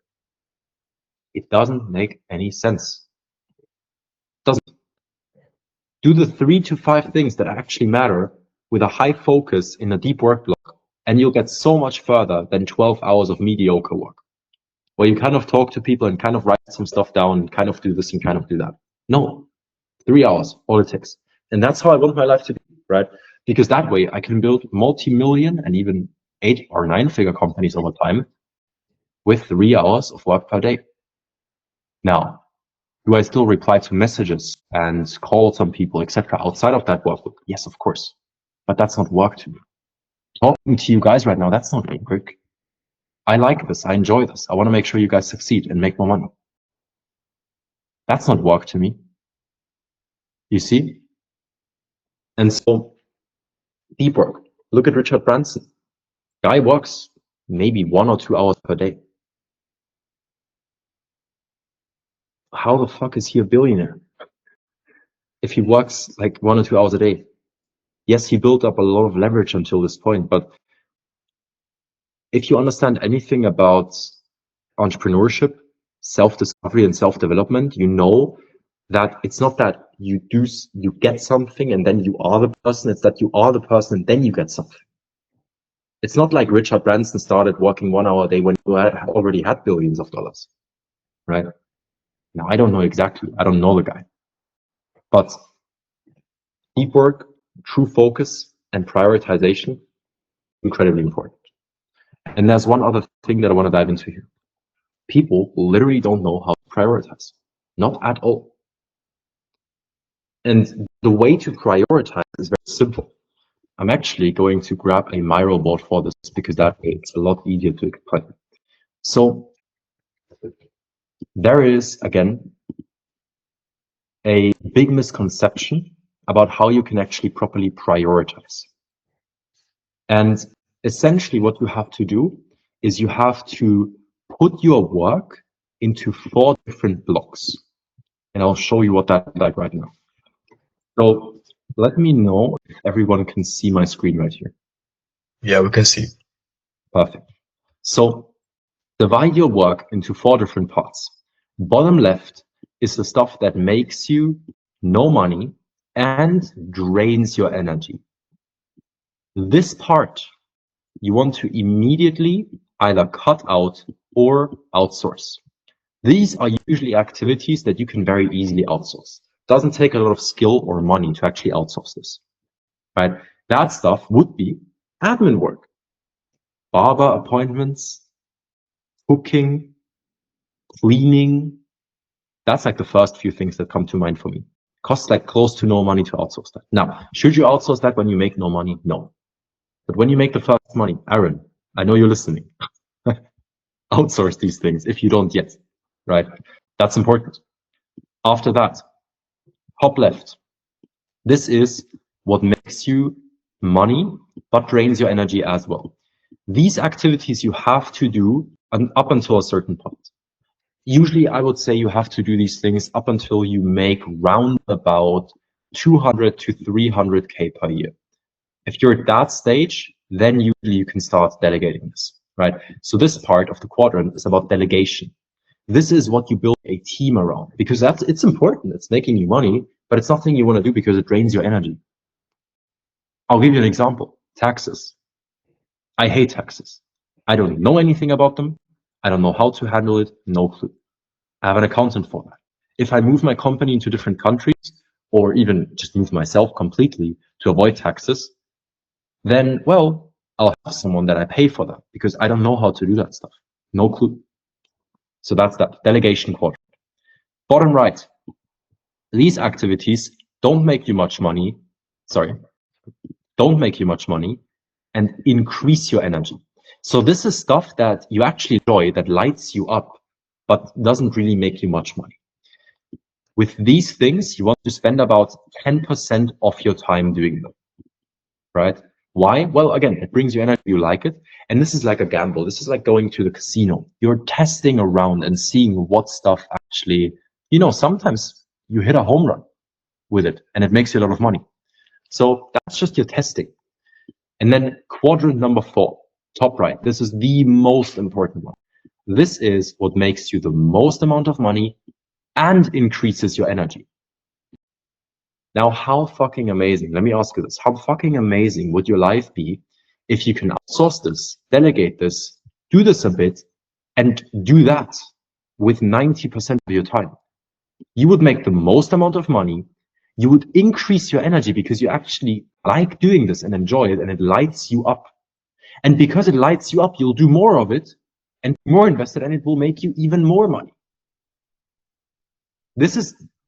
It doesn't make any sense. It doesn't. Do the 3 to 5 things that actually matter with a high focus in a deep work block, and you'll get so much further than 12 hours of mediocre work, where you kind of talk to people and kind of write some stuff down and kind of do this and kind of do that. No, 3 hours, all it takes. And that's how I want my life to be, right? Because that way I can build multi-million and even 8 or 9-figure companies over time with 3 hours of work per day. Now, do I still reply to messages and call some people, etc., outside of that work? Yes, of course. But that's not work to me. Talking to you guys right now, that's not work. I like this. I enjoy this. I want to make sure you guys succeed and make more money. That's not work to me. You see? And so, deep work. Look at Richard Branson. Guy works maybe 1 or 2 hours per day. How the fuck is he a billionaire? If he works like 1 or 2 hours a day. Yes, he built up a lot of leverage until this point, but if you understand anything about entrepreneurship, self-discovery and self-development, you know that it's not that you get something and then you are the person, it's that you are the person and then you get something. It's not like Richard Branson started working 1 hour a day when you already had billions of dollars, right? Now, I don't know exactly, I don't know the guy, but deep work, true focus and prioritization, incredibly important. And there's one other thing that I want to dive into here. People literally don't know how to prioritize, not at all. And the way to prioritize is very simple. I'm actually going to grab a Miro board for this because that way it's a lot easier to explain. So there is, again, a big misconception about how you can actually properly prioritize. And essentially what you have to do is you have to put your work into 4 different blocks. And I'll show you what that's like right now. So let me know if everyone can see my screen right here.
Yeah, we can see.
Perfect. So divide your work into 4 different parts. Bottom left is the stuff that makes you no money and drains your energy. This part you want to immediately either cut out or outsource. These are usually activities that you can very easily outsource. Doesn't take a lot of skill or money to actually outsource this, right? That stuff would be admin work, barber appointments, cooking, cleaning. That's like the first few things that come to mind for me. Costs like close to no money to outsource that. Now, should you outsource that when you make no money? No. But when you make the first money, Aaron, I know you're listening. Outsource these things if you don't yet, right? That's important. After that, top left. This is what makes you money, but drains your energy as well. These activities you have to do up until a certain point. Usually, I would say you have to do these things up until you make round about 200 to 300K per year. If you're at that stage, then usually you can start delegating this, right? So this part of the quadrant is about delegation. This is what you build a team around because it's important. It's making you money, but it's nothing you want to do because it drains your energy. I'll give you an example. Taxes. I hate taxes. I don't know anything about them. I don't know how to handle it. No clue. I have an accountant for that. If I move my company into different countries or even just move myself completely to avoid taxes, then, well, I'll have someone that I pay for that because I don't know how to do that stuff. No clue. So that's that delegation quadrant. Bottom right, these activities don't make you much money. Don't make you much money and increase your energy. So this is stuff that you actually enjoy, that lights you up, but doesn't really make you much money. With these things, you want to spend about 10% of your time doing them, right? Why? Well, again, it brings you energy, you like it. And this is like a gamble. This is like going to the casino. You're testing around and seeing what stuff actually, sometimes you hit a home run with it and it makes you a lot of money. So that's just your testing. And then quadrant number 4, top right. This is the most important one. This is what makes you the most amount of money and increases your energy. Now, how fucking amazing, let me ask you this, how fucking amazing would your life be if you can outsource this, delegate this, do this a bit, and do that with 90% of your time? You would make the most amount of money, you would increase your energy because you actually like doing this and enjoy it, and it lights you up. And because it lights you up, you'll do more of it and more invested, and it will make you even more money.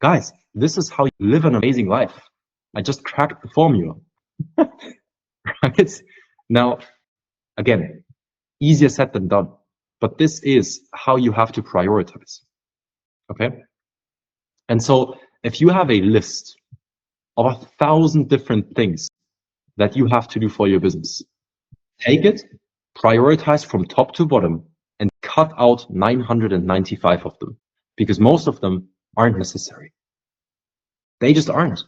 Guys, this is how you live an amazing life. I just cracked the formula. Right? Now, again, easier said than done, but this is how you have to prioritize. Okay? And so if you have a list of 1,000 different things that you have to do for your business, take it, prioritize from top to bottom, and cut out 995 of them, because most of them aren't necessary. They just aren't.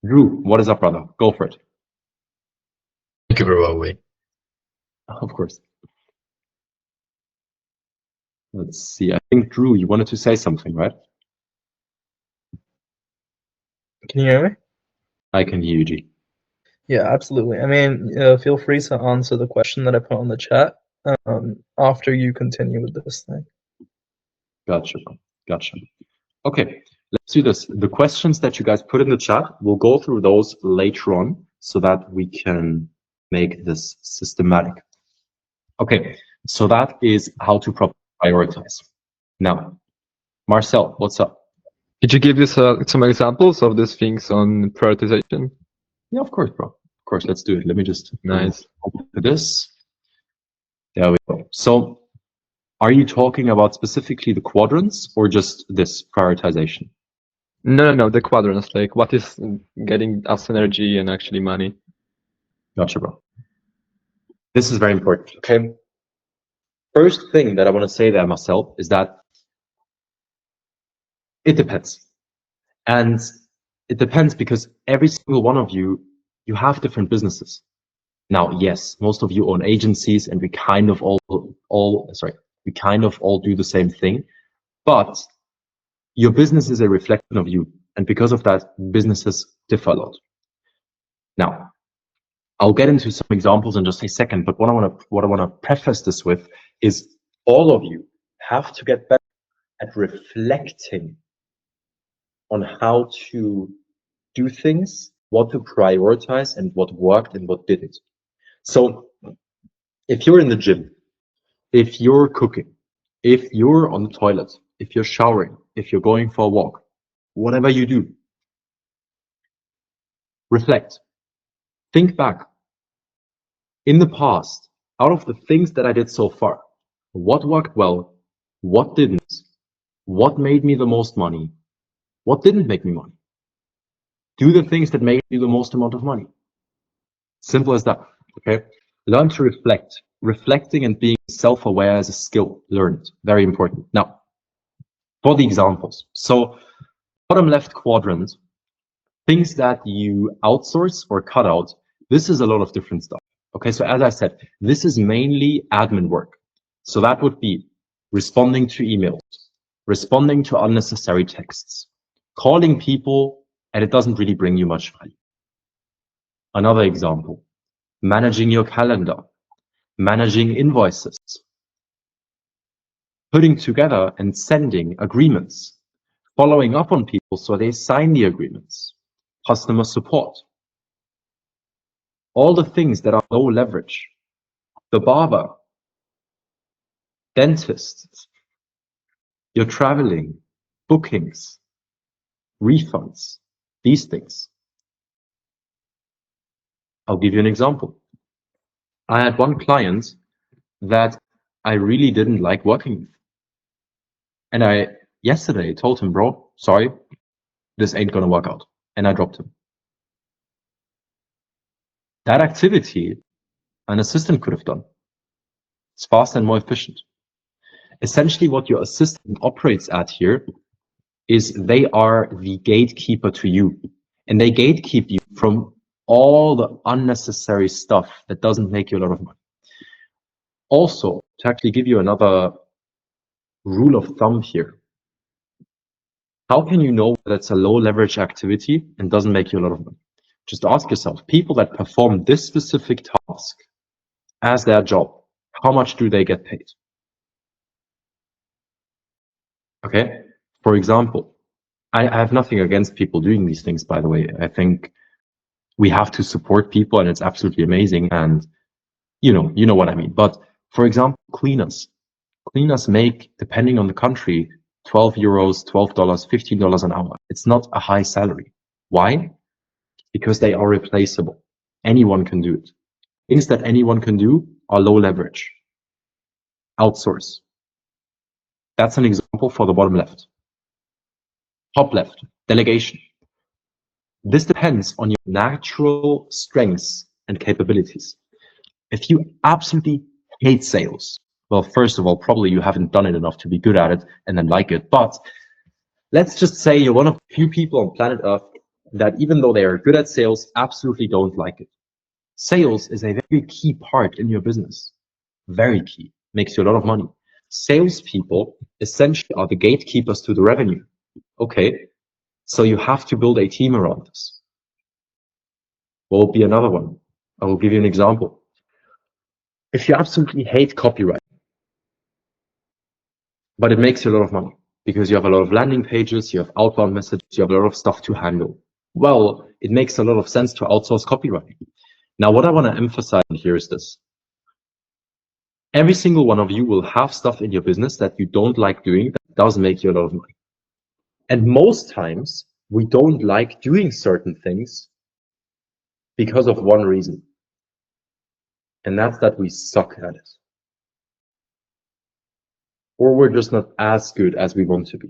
Drew, what is up, brother? Go for it.
Thank you, bro. Wait.
Of course. Let's see. I think, Drew, you wanted to say something, right?
Can you hear me?
I can hear you, G.
Yeah, absolutely. I mean, feel free to answer the question that I put on the chat after you continue with this thing.
Gotcha. Gotcha. Okay, let's do this. The questions that you guys put in the chat, we'll go through those later on so that we can make this systematic. Okay, so that is how to properly prioritize. Now, Marcel, what's up?
Could you give us some examples of these things on prioritization?
Yeah, of course, bro. Of course, let's do it. Let me just
Nice.
open this. There we go. So, are you talking about specifically the quadrants or just this prioritization?
No, the quadrants, like what is getting us energy and actually money?
Gotcha, bro. This is very important, okay? First thing that I want to say there, Marcel, is that it depends. And It depends, because every single one of you have different businesses. Now, yes, most of you own agencies, and we kind of all do the same thing, but your business is a reflection of you. And because of that, businesses differ a lot. Now, I'll get into some examples in just a second, but what I want to preface this with is all of you have to get better at reflecting on how to do things, what to prioritize, and what worked and what didn't. So if you're in the gym, if you're cooking, if you're on the toilet, if you're showering, if you're going for a walk, whatever you do, reflect. Think back. In the past, out of the things that I did so far, what worked well, what didn't, what made me the most money, what didn't make me money. Do the things that made you the most amount of money. Simple as that, okay? Learn to reflect. Reflecting and being self-aware is a skill learned, very important. Now, for the examples. So, bottom left quadrant, things that you outsource or cut out, this is a lot of different stuff. Okay, so as I said, this is mainly admin work. So that would be responding to emails, responding to unnecessary texts, calling people, and it doesn't really bring you much value. Another example, managing your calendar, managing invoices, putting together and sending agreements, following up on people so they sign the agreements, customer support. All the things that are low leverage. The barber, dentist, you're traveling, bookings, refunds, these things. I'll give you an example. I had one client that I really didn't like working with. And I yesterday told him, bro, sorry, this ain't gonna work out. And I dropped him. That activity an assistant could have done. It's faster and more efficient. Essentially, what your assistant operates at here is they are the gatekeeper to you. And they gatekeep you from all the unnecessary stuff that doesn't make you a lot of money. Also, to actually give you another rule of thumb here, how can you know that it's a low leverage activity and doesn't make you a lot of money? Just ask yourself, people that perform this specific task as their job, how much do they get paid? Okay, for example, I have nothing against people doing these things, by the way. I think we have to support people and it's absolutely amazing. And you know what I mean. But for example, cleaners make, depending on the country, 12 euros, $12, $15 an hour. It's not a high salary. Why? Because they are replaceable. Anyone can do it. Things that anyone can do are low leverage. Outsource. That's an example for the bottom left. Top left, delegation. This depends on your natural strengths and capabilities. If you absolutely hate sales, well, first of all, probably you haven't done it enough to be good at it and then like it. But let's just say you're one of the few people on planet Earth that, even though they are good at sales, absolutely don't like it. Sales is a very key part in your business. Very key. Makes you a lot of money. Salespeople essentially are the gatekeepers to the revenue. Okay, so you have to build a team around this. What will be another one? I will give you an example. If you absolutely hate copyright, but it makes you a lot of money because you have a lot of landing pages, you have outbound messages, you have a lot of stuff to handle. Well, it makes a lot of sense to outsource copywriting. Now, what I want to emphasize here is this. Every single one of you will have stuff in your business that you don't like doing that does make you a lot of money. And most times, we don't like doing certain things because of one reason. And that's that we suck at it. Or we're just not as good as we want to be.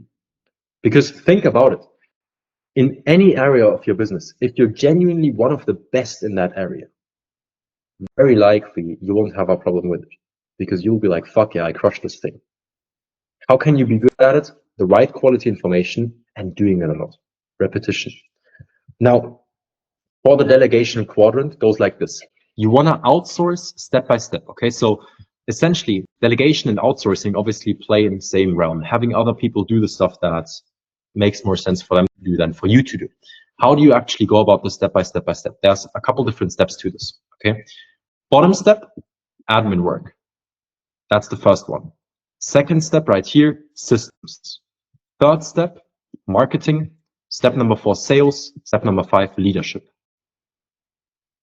Because think about it. In any area of your business, if you're genuinely one of the best in that area, very likely you won't have a problem with it. Because you'll be like, fuck yeah, I crushed this thing. How can you be good at it? The right quality information and doing it a lot. Repetition. Now, for the delegation quadrant, goes like this. You want to outsource step by step. Okay, so essentially, delegation and outsourcing obviously play in the same realm. Having other people do the stuff that makes more sense for them to do than for you to do. How do you actually go about this step by step by step? There's a couple different steps to this. Okay, bottom step, admin work. That's the first one. Second step right here, systems. Third step, marketing. Step number 4, sales. Step number 5, leadership.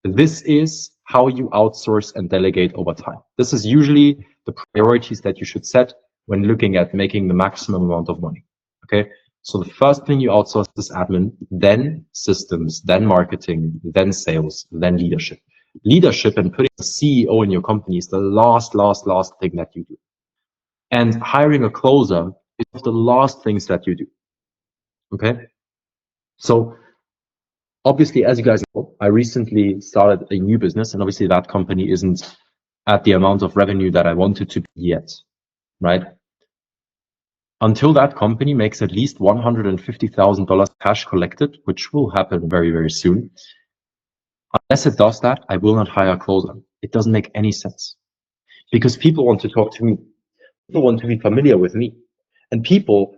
This is how you outsource and delegate over time. This is usually the priorities that you should set when looking at making the maximum amount of money. Okay, so the first thing you outsource is admin, then systems, then marketing, then sales, then leadership. Leadership and putting a CEO in your company is the last thing that you do. And hiring a closer is the last things that you do. Okay, so obviously, as you guys know, I recently started a new business, and obviously that company isn't at the amount of revenue that I wanted to be yet, right? Until that company makes at least $150,000 cash collected, which will happen very, very soon. Unless it does that, I will not hire a closer. It doesn't make any sense. Because people want to talk to me. People want to be familiar with me. And people,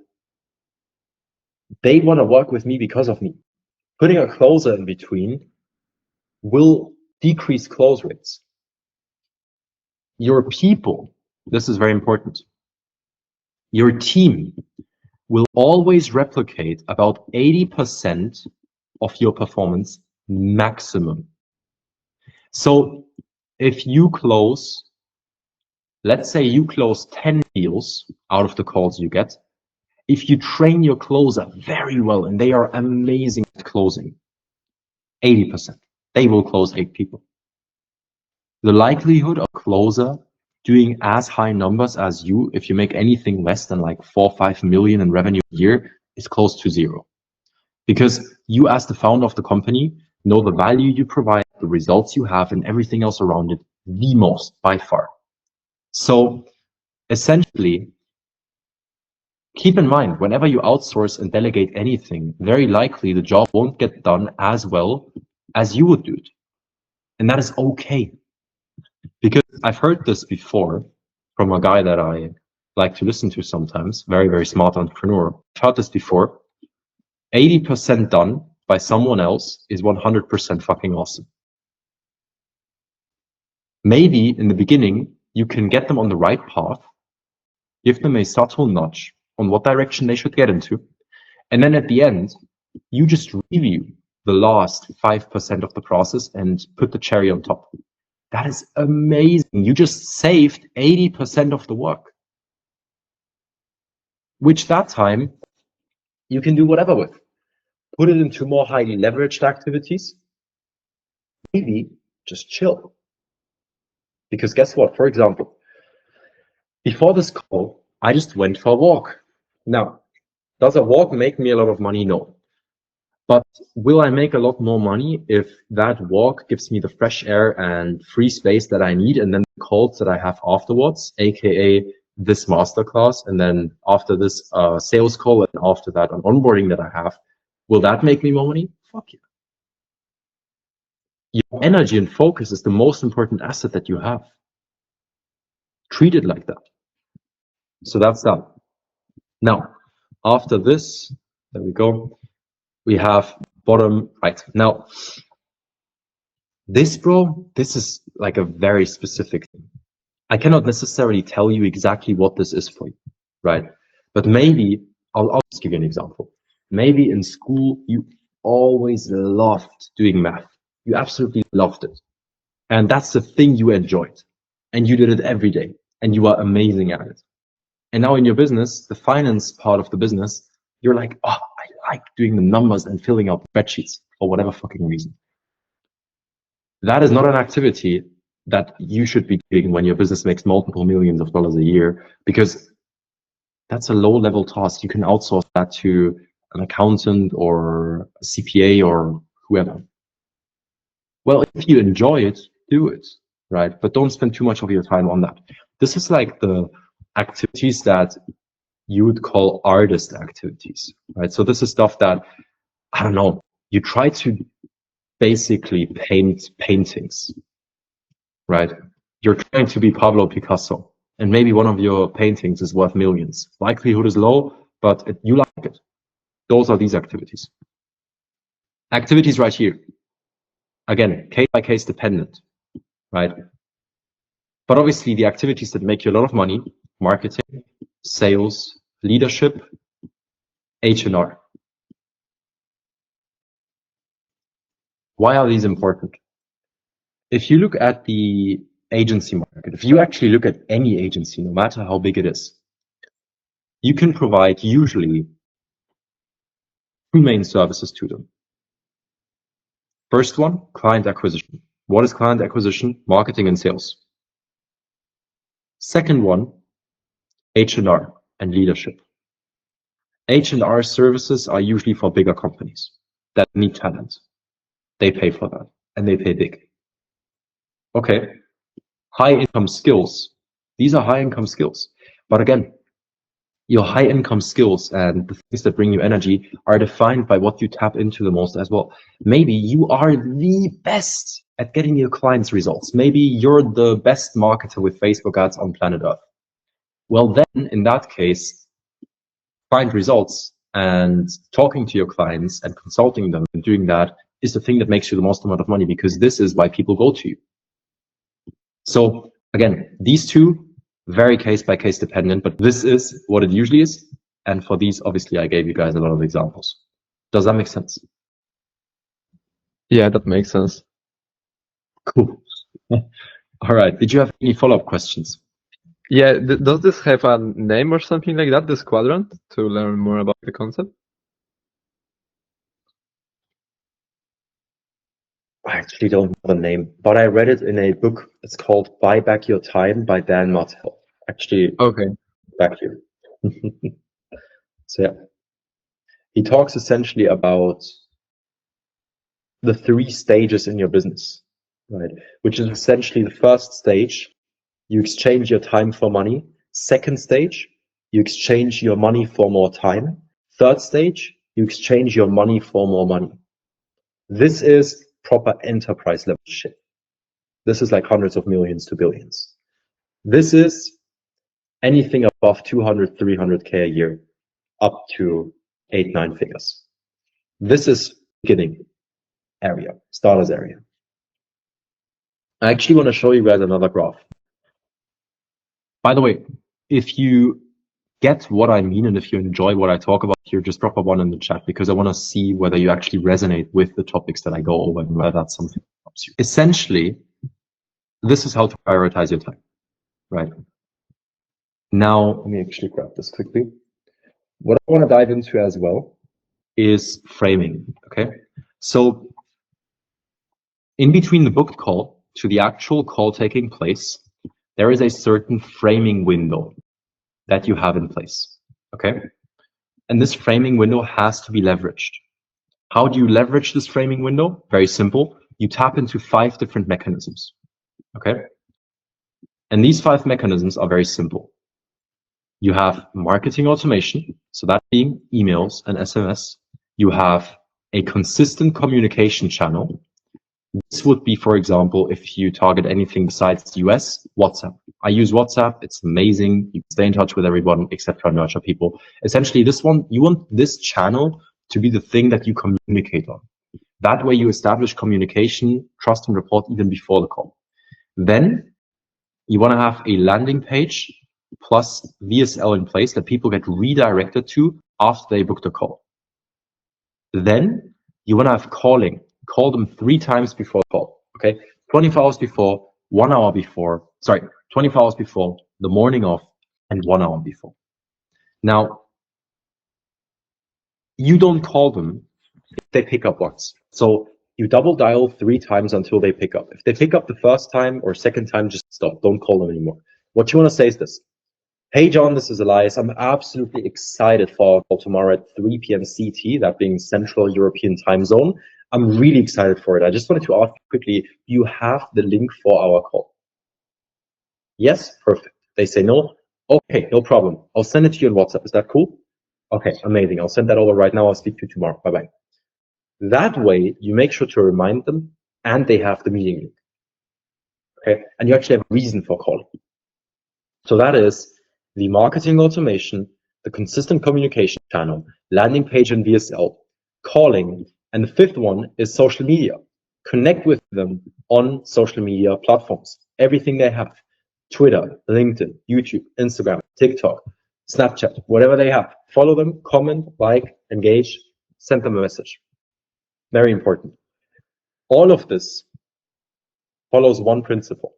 they want to work with me because of me. Putting a closer in between will decrease close rates. Your people, this is very important. Your team will always replicate about 80% of your performance maximum. So if you close, let's say you close 10 deals out of the calls you get, if you train your closer very well and they are amazing at closing, 80%, they will close 8 people. The likelihood of closer doing as high numbers as you, if you make anything less than like 4 or 5 million in revenue a year, is close to 0. Because you, as the founder of the company, know the value you provide, the results you have, and everything else around it the most by far. So essentially, keep in mind, whenever you outsource and delegate anything, very likely the job won't get done as well as you would do it. And that is okay. Because I've heard this before from a guy that I like to listen to sometimes, very, very smart entrepreneur. I've heard this before. 80% done by someone else is 100% fucking awesome. Maybe in the beginning, you can get them on the right path, give them a subtle nudge on what direction they should get into. And then at the end, you just review the last 5% of the process and put the cherry on top. That is amazing. You just saved 80% of the work, which that time you can do whatever with. Put it into more highly leveraged activities. Maybe just chill. Because guess what? For example, before this call, I just went for a walk. Now, does a walk make me a lot of money? No. But will I make a lot more money if that walk gives me the fresh air and free space that I need, and then the calls that I have afterwards, aka this masterclass, and then after this sales call, and after that an onboarding that I have, will that make me more money? Fuck yeah. Your energy and focus is the most important asset that you have. Treat it like that. So that's that. Now, after this, there we go. We have bottom right. Now, this, bro, this is like a very specific thing. I cannot necessarily tell you exactly what this is for you, right? But maybe, I'll just give you an example. Maybe in school, you always loved doing math. You absolutely loved it. And that's the thing you enjoyed. And you did it every day. And you are amazing at it. And now in your business, the finance part of the business, you're like, oh, I like doing the numbers and filling out spreadsheets for whatever fucking reason. That is not an activity that you should be doing when your business makes multiple millions of dollars a year, because that's a low level task. You can outsource that to an accountant or a CPA or whoever. Well, if you enjoy it, do it, right? But don't spend too much of your time on that. This is like the activities that you would call artist activities, right? So this is stuff that, I don't know, you try to basically paint paintings, right? You're trying to be Pablo Picasso, and maybe one of your paintings is worth millions. Likelihood is low, but you like it. Those are these activities. Activities right here. Again, case by case dependent, right? But obviously the activities that make you a lot of money, marketing, sales, leadership, H&R. Why are these important? If you look at the agency market, if you actually look at any agency, no matter how big it is, you can provide usually two main services to them. First one, client acquisition. What is client acquisition? Marketing and sales. Second one, H&R and leadership. H&R services are usually for bigger companies that need talent. They pay for that, and they pay big. Okay, high income skills. These are high income skills. But again, your high income skills and the things that bring you energy are defined by what you tap into the most as well. Maybe you are the best at getting your clients results. Maybe you're the best marketer with Facebook ads on planet Earth. Well, then in that case, find results and talking to your clients and consulting them and doing that is the thing that makes you the most amount of money, because this is why people go to you. So again, these two, very case by case dependent, but this is what it usually is. And for these, obviously, I gave you guys a lot of examples. Does that make sense?
Yeah, that makes sense.
Cool. All right. Did you have any follow-up questions?
Yeah, does this have a name or something like that, this quadrant, to learn more about the concept?
I actually don't know the name, but I read it in a book. It's called Buy Back Your Time by Dan Martell. Actually,
Okay.
back here. So yeah, he talks essentially about the 3 stages in your business, right? Which is essentially the first stage, you exchange your time for money. Second stage, you exchange your money for more time. Third stage, you exchange your money for more money. This is proper enterprise level shit. This is like hundreds of millions to billions. This is anything above 200, 300K a year, up to 8, 9 figures. This is beginning area, starters area. I actually want to show you guys another graph. By the way, if you get what I mean and if you enjoy what I talk about here, just drop a 1 in the chat, because I want to see whether you actually resonate with the topics that I go over and whether that's something that helps you. Essentially, this is how to prioritize your time, right? Now, let me actually grab this quickly. What I want to dive into as well is framing, okay? So in between the booked call to the actual call taking place, there is a certain framing window that you have in place, okay? And this framing window has to be leveraged. How do you leverage this framing window? Very simple. You tap into 5 different mechanisms, okay? And these 5 mechanisms are very simple. You have marketing automation, so that being emails and SMS. You have a consistent communication channel. This would be, for example, if you target anything besides the US, WhatsApp. I use WhatsApp. It's amazing. You can stay in touch with everyone except for nurture people. Essentially, this one, you want this channel to be the thing that you communicate on. That way you establish communication, trust and rapport even before the call. Then you want to have a landing page plus VSL in place that people get redirected to after they book the call. Then you want to have calling. Call them 3 times before the call, okay? 24 hours before, 1 hour before, 24 hours before, the morning of, and 1 hour before. Now, you don't call them if they pick up once. So you double dial 3 times until they pick up. If they pick up the first time or second time, just stop. Don't call them anymore. What you want to say is this. Hey, John, this is Elias. I'm absolutely excited for our call tomorrow at 3 p.m. CT, that being Central European Time Zone. I'm really excited for it. I just wanted to ask quickly, do you have the link for our call? Yes, perfect. They say no. Okay, no problem. I'll send it to you on WhatsApp. Is that cool? Okay, amazing. I'll send that over right now. I'll speak to you tomorrow. Bye-bye. That way, you make sure to remind them and they have the meeting link. Okay, and you actually have a reason for calling. So that is the marketing automation, the consistent communication channel, landing page and VSL, calling, and the fifth one is social media. Connect with them on social media platforms. Everything they have, Twitter, LinkedIn, YouTube, Instagram, TikTok, Snapchat, whatever they have. Follow them, comment, like, engage, send them a message. Very important. All of this follows one principle.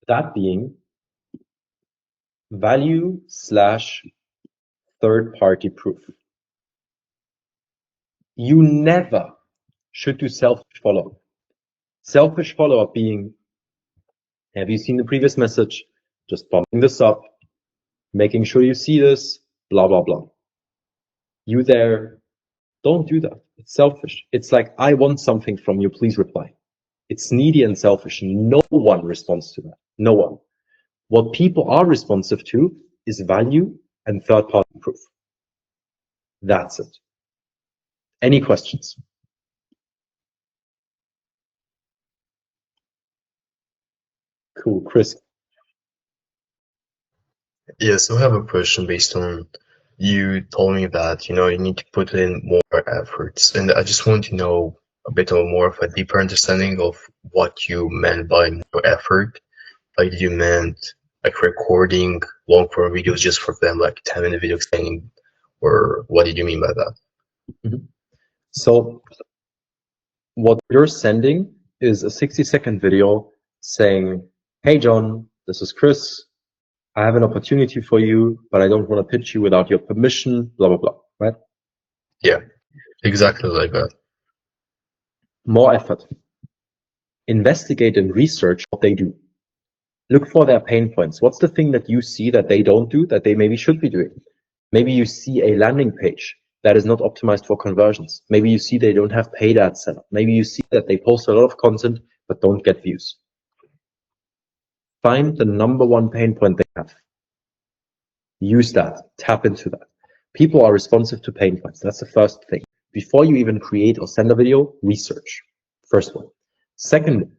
That being value / third-party proof. You never should do selfish follow-up. Selfish follow-up being, have you seen the previous message? Just bumping this up, making sure you see this, blah, blah, blah. You there, don't do that. It's selfish. It's like, I want something from you, please reply. It's needy and selfish. No one responds to that. No one. What people are responsive to is value and third-party proof. That's it. Any questions? Cool, Chris.
Yes, I have a question based on you told me that, you need to put in more efforts. And I just want to know a bit more of a deeper understanding of what you meant by more effort. Like, did you meant like recording long form videos just for them, like 10-minute video explaining, or what did you mean by that?
So what you're sending is a 60-second video saying, hey, John, this is Chris. I have an opportunity for you, but I don't want to pitch you without your permission, blah, blah, blah, right?
Yeah, exactly like that.
More effort. Investigate and research what they do. Look for their pain points. What's the thing that you see that they don't do that they maybe should be doing? Maybe you see a landing page that is not optimized for conversions. Maybe you see they don't have paid ads set up. Maybe you see that they post a lot of content but don't get views. Find the number one pain point they have. Use that. Tap into that. People are responsive to pain points. That's the first thing. Before you even create or send a video, research. First one. Second,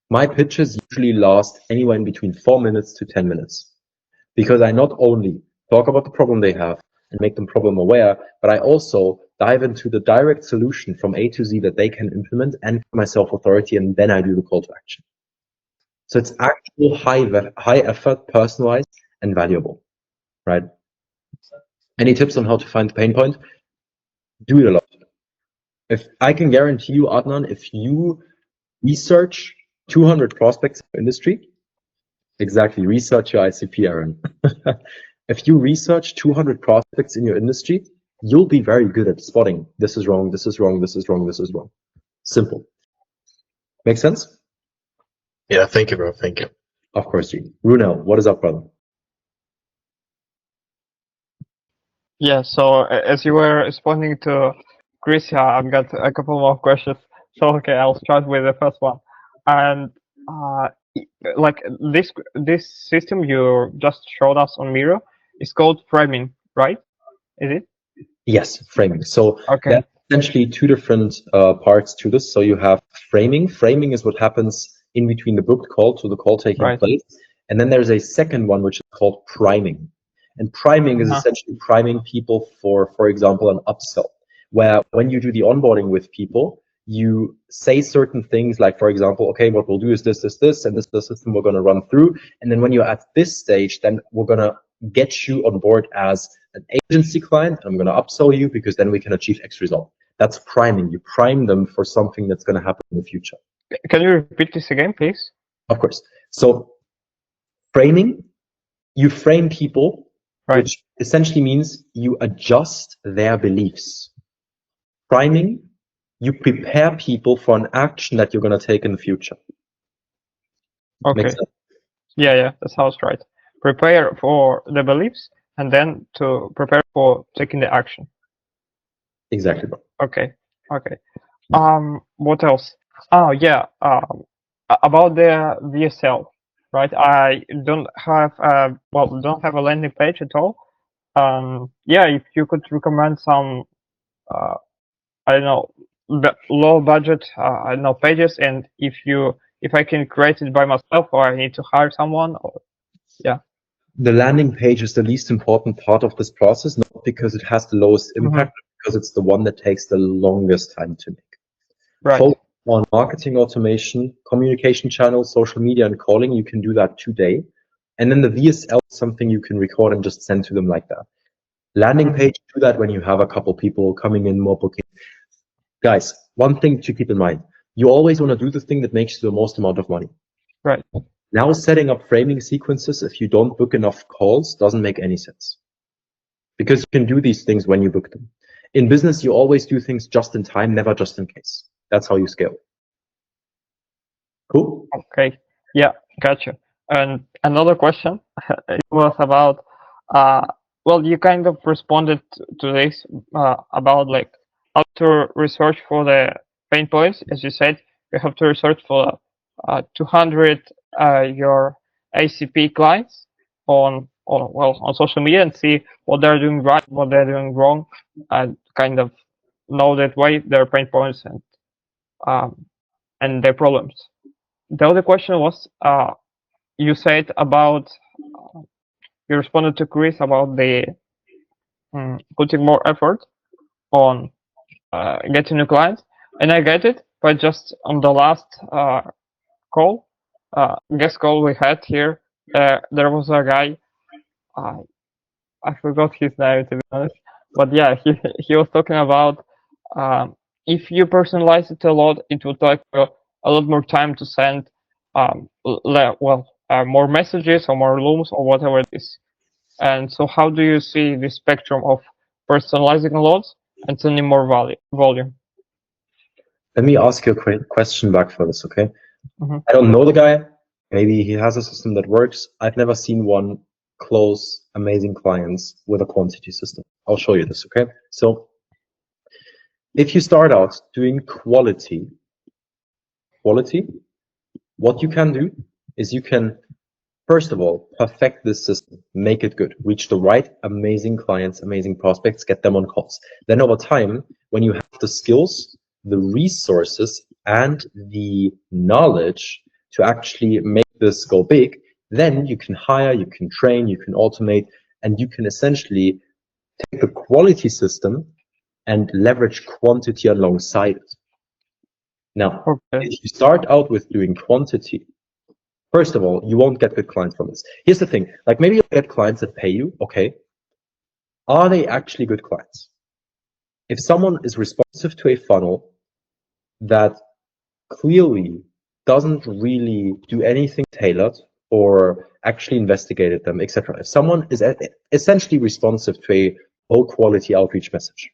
my pitches usually last anywhere in between 4 minutes to 10 minutes. Because I not only talk about the problem they have and make them problem aware, but I also dive into the direct solution from A to Z that they can implement and give myself authority, and then I do the call to action. So it's actual high effort, personalized, and valuable, right? Any tips on how to find the pain point? Do it a lot. If I can guarantee you, Adnan, if you research 200 prospects in the industry, exactly, research your ICP, Aaron. If you research 200 prospects in your industry, you'll be very good at spotting this is wrong, this is wrong, this is wrong, this is wrong. Simple. Make sense?
Yeah, thank you, bro. Thank you.
Of course, Gene. Runel, what is up, brother?
Yeah, so as you were responding to Chris, yeah, I've got a couple more questions. So okay, I'll start with the first one. And like this system you just showed us on Miro is called framing, right? Is it?
Yes, framing. So
Okay.
there are essentially two different parts to this. So you have framing. Framing is what happens in between the booked call to the call taking place. And then there's a second one, which is called priming. And priming is essentially priming people for example, an upsell, where when you do the onboarding with people, you say certain things like, for example, okay, what we'll do is this, and this is the system we're going to run through. And then when you're at this stage, then we're going to get you on board as an agency client. I'm going to upsell you because then we can achieve X result. That's priming. You prime them for something that's going to happen in the future.
Can you repeat this again, please?
Of course. So framing, you frame people, which essentially means you adjust their beliefs. Priming, you prepare people for an action that you're going to take in the future.
Okay. Yeah, that sounds right. Prepare for the beliefs and then to prepare for taking the action.
Exactly.
Okay. What else? Oh yeah. About the VSL, right? I don't have don't have a landing page at all. Yeah, if you could recommend some I don't know, low budget, I don't know, pages, and if I can create it by myself, or I need to hire someone, or yeah.
The landing page is the least important part of this process, not because it has the lowest impact, but because it's the one that takes the longest time to make.
Right.
Focus on marketing automation, communication channels, social media, and calling. You can do that today. And then the VSL is something you can record and just send to them like that. Landing page, do that when you have a couple people coming in, more booking. Guys, one thing to keep in mind, you always want to do the thing that makes you the most amount of money.
Right.
Now setting up framing sequences, if you don't book enough calls, doesn't make any sense. Because you can do these things when you book them. In business, you always do things just in time, never just in case. That's how you scale. Cool?
Okay. Yeah, gotcha. And another question, it was about, well, you kind of responded to this about like how to research for the pain points. As you said, you have to research for 200 your ACP clients on social media and see what they're doing right, what they're doing wrong, and kind of know that way their pain points and their problems. The other question was, you said about, you responded to Chris about the putting more effort on getting new clients, and I get it, but just on the last call, guest call we had here, there was a guy, I forgot his name to be honest, but yeah, he was talking about if you personalize it a lot, it would take a lot more time to send more messages or more looms or whatever it is. And so how do you see the spectrum of personalizing a lot and sending more volume?
Let me ask you a question back for this, okay?
Mm-hmm.
I don't know the guy. Maybe he has a system that works. I've never seen one close amazing clients with a quantity system. I'll show you this, okay? So if you start out doing quality, what you can do is you can, first of all, perfect this system, make it good, reach the right amazing clients, amazing prospects, get them on calls. Then over time, when you have the skills, the resources, and the knowledge to actually make this go big, then you can hire, you can train, you can automate, and you can essentially take the quality system and leverage quantity alongside it. Now,
Okay.
if you start out with doing quantity, first of all, you won't get good clients from this. Here's the thing, like maybe you'll get clients that pay you, okay. Are they actually good clients? If someone is responsive to a funnel that clearly doesn't really do anything tailored or actually investigated them, etc. If someone is essentially responsive to a low quality outreach message,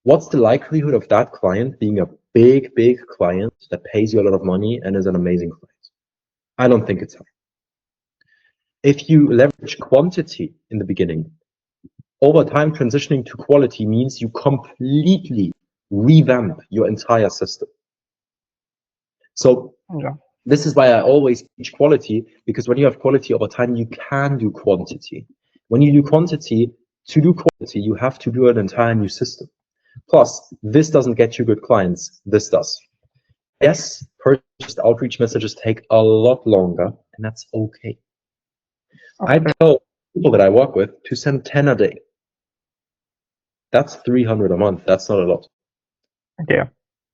what's the likelihood of that client being a big client that pays you a lot of money and is an amazing client? I don't think it's high. If you leverage quantity in the beginning, over time transitioning to quality means you completely revamp your entire system. So
Yeah.
this is why I always teach quality, because when you have quality over time, you can do quantity. When you do quantity, to do quality, you have to do an entire new system. Plus, this doesn't get you good clients. This does. Yes, purchased outreach messages take a lot longer, and that's okay. I tell people that I work with to send 10 a day. That's 300 a month. That's not a lot.
Yeah.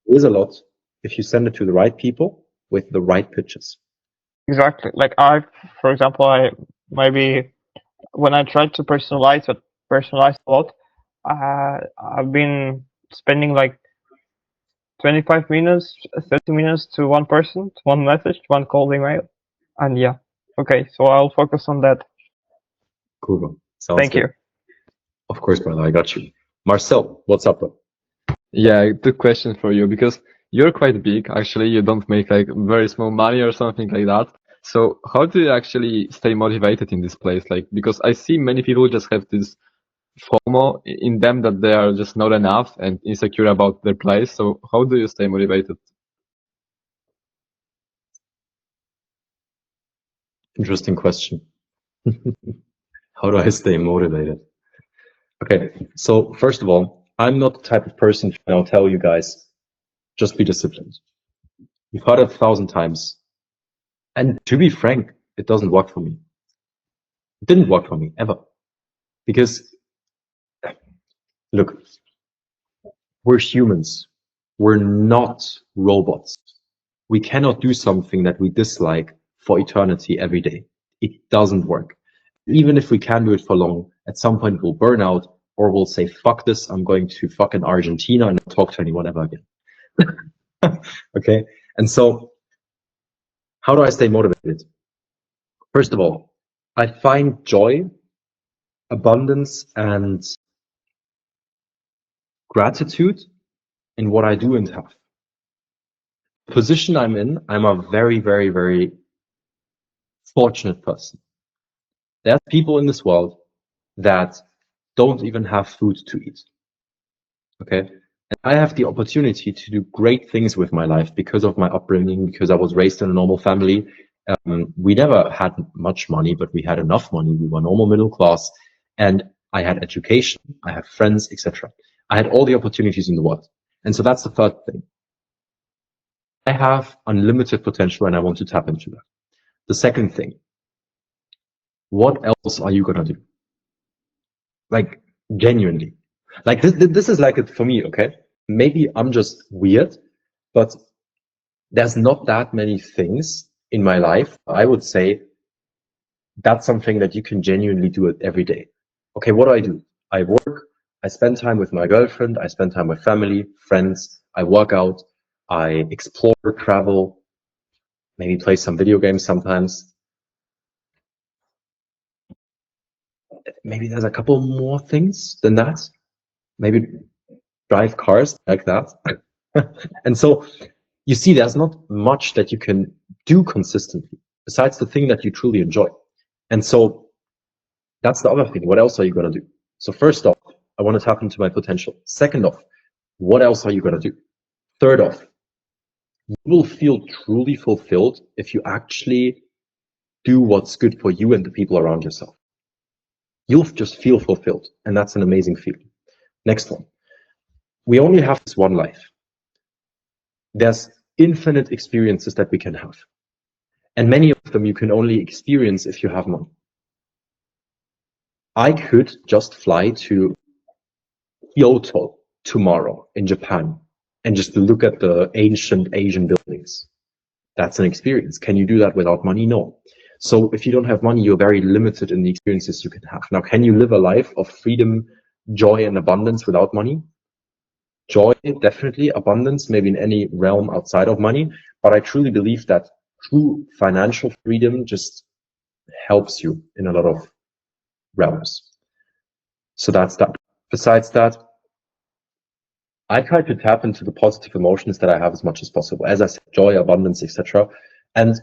It is a lot if you send it to the right people with the right pitches.
Exactly. Like for example, maybe when I tried to personalize a lot, I've been spending like 25 minutes, 30 minutes to one person, to one message, one cold email, and yeah. Okay, so I'll focus on that.
Cool, bro. Sounds
Thank
good.
you.
Of course, brother. I got you. Marcel, what's up, bro?
Yeah, good question for you because you're quite big. Actually, you don't make like very small money or something like that. So how do you actually stay motivated in this place? Like, because I see many people just have this FOMO in them that they are just not enough and insecure about their place. So how do you stay motivated?
Interesting question. How do I stay motivated? Okay, so first of all, I'm not the type of person to now tell you guys, just be disciplined. You've heard it 1,000 times. And to be frank, it doesn't work for me. It didn't work for me ever. Because, look, we're humans. We're not robots. We cannot do something that we dislike for eternity every day. It doesn't work. Even if we can do it for long, at some point we'll burn out or we'll say, fuck this, I'm going to fucking Argentina and not talk to anyone ever again. Okay? And so, how do I stay motivated? First of all, I find joy, abundance, and gratitude in what I do and have. The position I'm in, I'm a very, very, very fortunate person. There are people in this world that don't even have food to eat. Okay? And I have the opportunity to do great things with my life because of my upbringing, because I was raised in a normal family. We never had much money, but we had enough money. We were normal middle class, and I had education, I have friends, etc. I had all the opportunities in the world. And so that's the third thing. I have unlimited potential and I want to tap into that. The second thing, what else are you gonna do? Like, genuinely. Like, this is like it for me, okay? Maybe I'm just weird, but there's not that many things in my life. I would say that's something that you can genuinely do it every day. Okay, what do? I work, I spend time with my girlfriend, I spend time with family, friends, I work out, I explore, travel, maybe play some video games sometimes. Maybe there's a couple more things than that. Maybe drive cars like that. And so you see, there's not much that you can do consistently besides the thing that you truly enjoy. And so that's the other thing. What else are you going to do? So first off, I want to tap into my potential. Second off, what else are you going to do? Third off, you will feel truly fulfilled if you actually do what's good for you and the people around yourself. You'll just feel fulfilled, and that's an amazing feeling. Next one. We only have this one life. There's infinite experiences that we can have. And many of them you can only experience if you have money. I could just fly to Kyoto tomorrow in Japan and just look at the ancient Asian buildings. That's an experience. Can you do that without money? No. So if you don't have money, you're very limited in the experiences you can have. Now, can you live a life of freedom, joy, and abundance without money? Joy, definitely. Abundance, maybe in any realm outside of money. But I truly believe that true financial freedom just helps you in a lot of realms. So that's that. Besides that, I try to tap into the positive emotions that I have as much as possible. As I said, joy, abundance, etc. And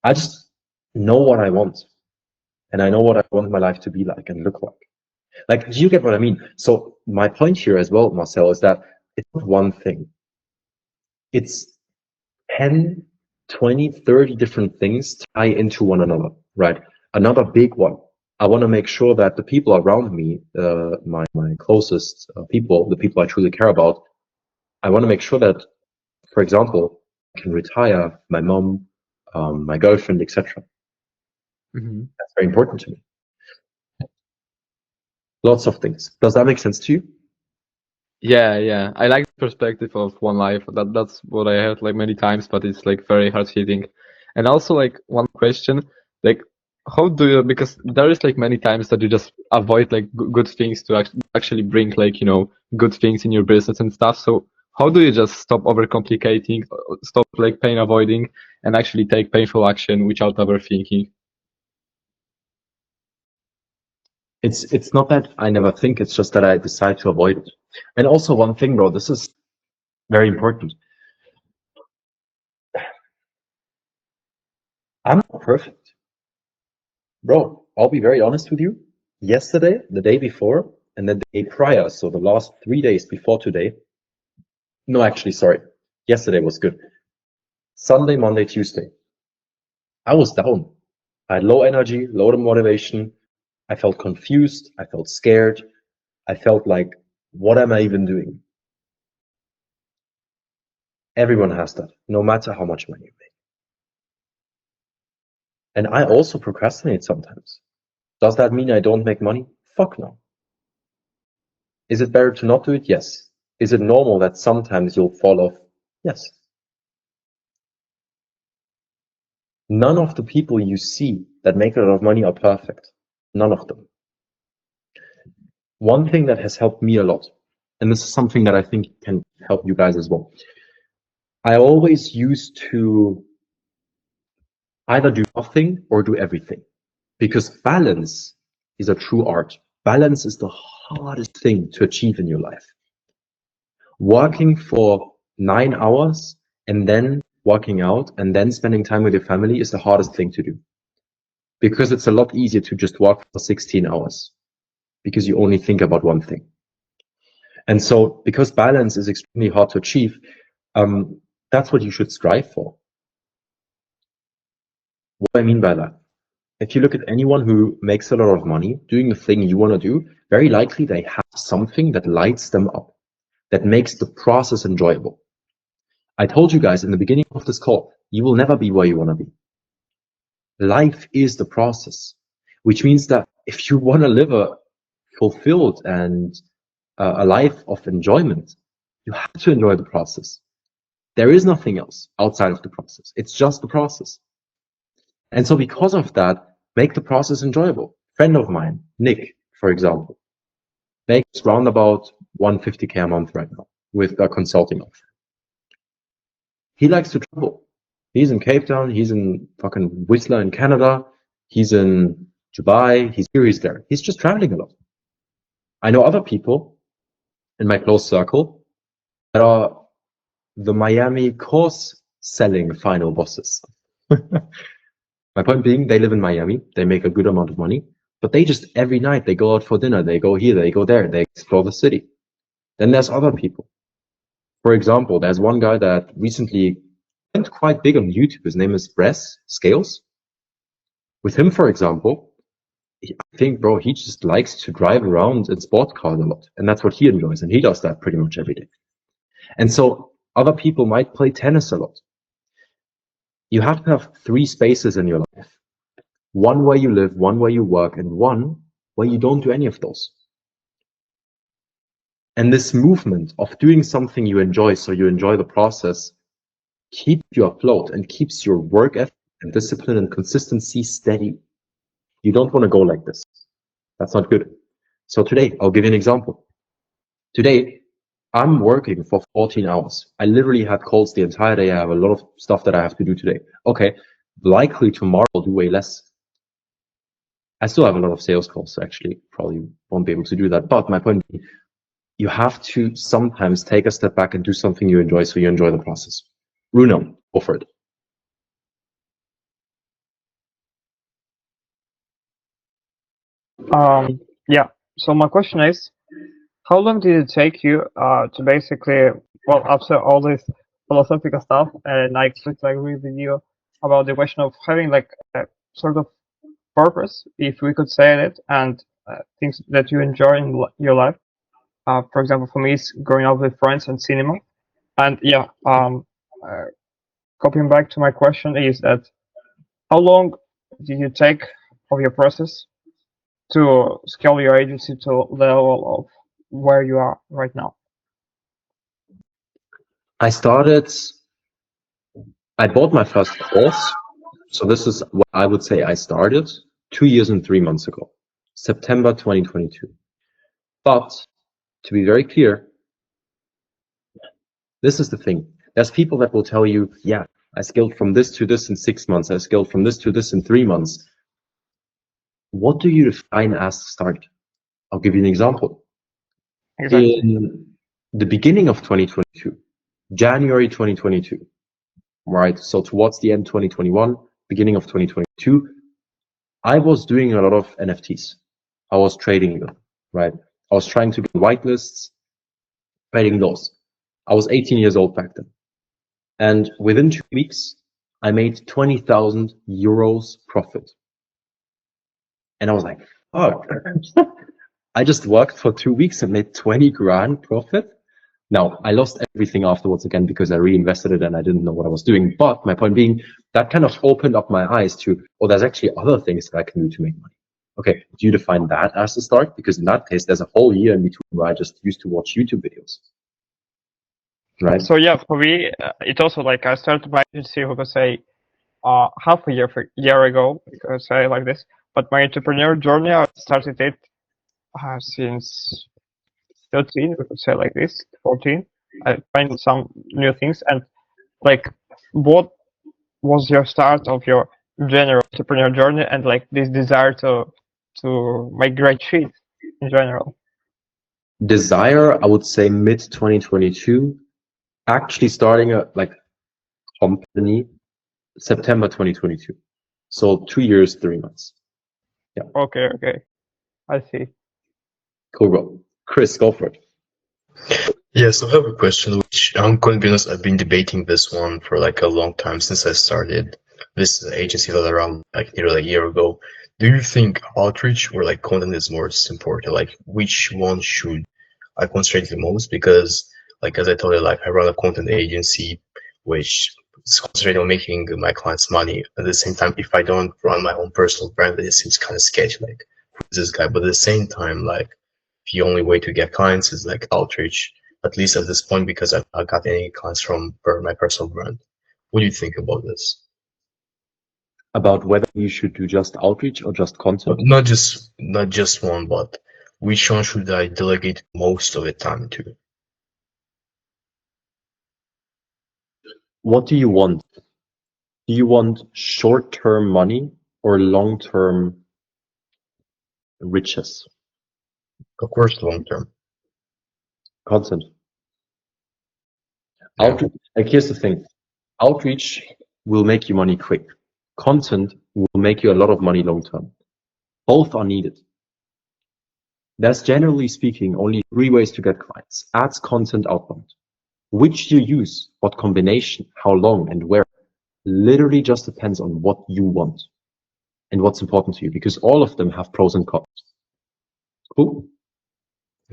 I just know what I want. And I know what I want my life to be like and look like. Like, do you get what I mean? So my point here as well, Marcel, is that it's not one thing. It's 10, 20, 30 different things tie into one another, right? Another big one. I want to make sure that the people around me, my closest people, the people I truly care about, I want to make sure that, for example, I can retire my mom, my girlfriend, etc. That's very important to me. Lots of things. Does that make sense to you?
Yeah. I like the perspective of one life. That's what I heard like many times, but it's like very hard hitting. And also like one question, like how do you, because there is like many times that you just avoid like good things to actually bring like, you know, good things in your business and stuff. So how do you just stop overcomplicating, stop like pain avoiding and actually take painful action without overthinking?
It's not that I never think, it's just that I decide to avoid it. And also one thing, bro, this is very important. I'm not perfect. Bro, I'll be very honest with you. Yesterday, the day before, and the day prior, so the last 3 days before today. No, actually, sorry. Yesterday was good. Sunday, Monday, Tuesday. I was down. I had low energy, low motivation. I felt confused. I felt scared. I felt like, what am I even doing? Everyone has that, no matter how much money you make. And I also procrastinate sometimes. Does that mean I don't make money? Fuck no. Is it better to not do it? Yes. Is it normal that sometimes you'll fall off? Yes. None of the people you see that make a lot of money are perfect. None of them. One thing that has helped me a lot, and this is something that I think can help you guys as well. I always used to either do nothing or do everything, because balance is a true art. Balance is the hardest thing to achieve in your life. Working for 9 hours and then working out and then spending time with your family is the hardest thing to do, because it's a lot easier to just work for 16 hours because you only think about one thing. And so because balance is extremely hard to achieve, that's what you should strive for. What do I mean by that? If you look at anyone who makes a lot of money doing the thing you want to do, very likely they have something that lights them up, that makes the process enjoyable. I told you guys in the beginning of this call, you will never be where you want to be. Life is the process, which means that if you want to live a fulfilled and a life of enjoyment, you have to enjoy the process. There is nothing else outside of the process. It's just the process. And so because of that, make the process enjoyable. Friend of mine, Nick, for example, makes round about 150K a month right now with a consulting offer. He likes to travel. He's in Cape Town, he's in fucking Whistler in Canada, he's in Dubai, he's here, he's there. He's just traveling a lot. I know other people in my close circle that are the Miami course selling final bosses. My point being, they live in Miami, they make a good amount of money, but they just every night they go out for dinner, they go here, they go there, they explore the city. Then there's other people. For example, there's one guy that recently went quite big on YouTube. His name is Bress Scales. With him, for example, I think, bro, he just likes to drive around in sports cars a lot, and that's what he enjoys, and he does that pretty much every day. And so other people might play tennis a lot. You have to have 3 spaces in your life. One where you live, one where you work, and one where you don't do any of those. And this movement of doing something you enjoy, so you enjoy the process, keeps you afloat and keeps your work ethic and discipline and consistency steady. You don't want to go like this. That's not good. So today, I'll give you an example. Today, I'm working for 14 hours. I literally had calls the entire day. I have a lot of stuff that I have to do today. Okay, likely tomorrow I'll do way less. I still have a lot of sales calls, so actually probably won't be able to do that. But my point is, you have to sometimes take a step back and do something you enjoy, so you enjoy the process. Bruno, go for it.
Yeah. So my question is, how long did it take you to basically, well, after all this philosophical stuff, and I completely agree with you about the question of having like a sort of purpose, if we could say it, and things that you enjoy in your life. For example, for me, it's going out with friends and cinema. And yeah, copying back to my question is that how long did you take of your process to scale your agency to level of where you are right now?
I bought my first course. So this is what I would say I started 2 years and 3 months ago, September 2022. But to be very clear, this is the thing. There's people that will tell you, yeah, I scaled from this to this in 6 months. I scaled from this to this in 3 months. What do you define as start? I'll give you an example.
Exactly.
In the beginning of 2022, January 2022, right? So towards the end 2021, beginning of 2022, I was doing a lot of NFTs. I was trading them, right? I was trying to get whitelists, trading those. I was 18 years old back then. And within 2 weeks, I made 20,000 euros profit. And I was like, fuck, I just worked for 2 weeks and made 20 grand profit. Now, I lost everything afterwards again because I reinvested it and I didn't know what I was doing. But my point being, that kind of opened up my eyes to, oh, there's actually other things that I can do to make money. Okay, do you define that as the start? Because in that case, there's a whole year in between where I just used to watch YouTube videos. Right?
So yeah, for me, it also like I started my agency, we could say, half a year ago, because I like this. But my entrepreneur journey, I started it since 13, we could say like this, 14. I find some new things. And like, what was your start of your general entrepreneur journey and like this desire to make great shit in general?
Desire, I would say mid 2022. Actually starting a like company September 2022. So 2 years, 3 months. Yeah.
Okay, I see.
Cool, bro. Chris, go for it.
Yeah, so I have a question, which I'm going to be honest, I've been debating this one for like a long time since I started this agency around like nearly a year ago. Do you think outreach or like content is more important? Like which one should I concentrate the most? Because like as I told you, like I run a content agency which is concentrated on making my clients money. At the same time, if I don't run my own personal brand, it seems kind of sketchy, like who's this guy? But at the same time, like the only way to get clients is like outreach, at least at this point, because I've not got any clients from my personal brand. What do you think about this?
About whether you should do just outreach or just content?
Not just one, but which one should I delegate most of the time to?
What do you want? Do you want short-term money or long-term riches?
Of course, long term.
Content.
Yeah.
Outreach, like here's the thing. Outreach will make you money quick. Content will make you a lot of money long-term. Both are needed. There's generally speaking only 3 ways to get clients: ads, content, outbound. Which you use, what combination, how long and where, literally just depends on what you want and what's important to you, because all of them have pros and cons. Cool.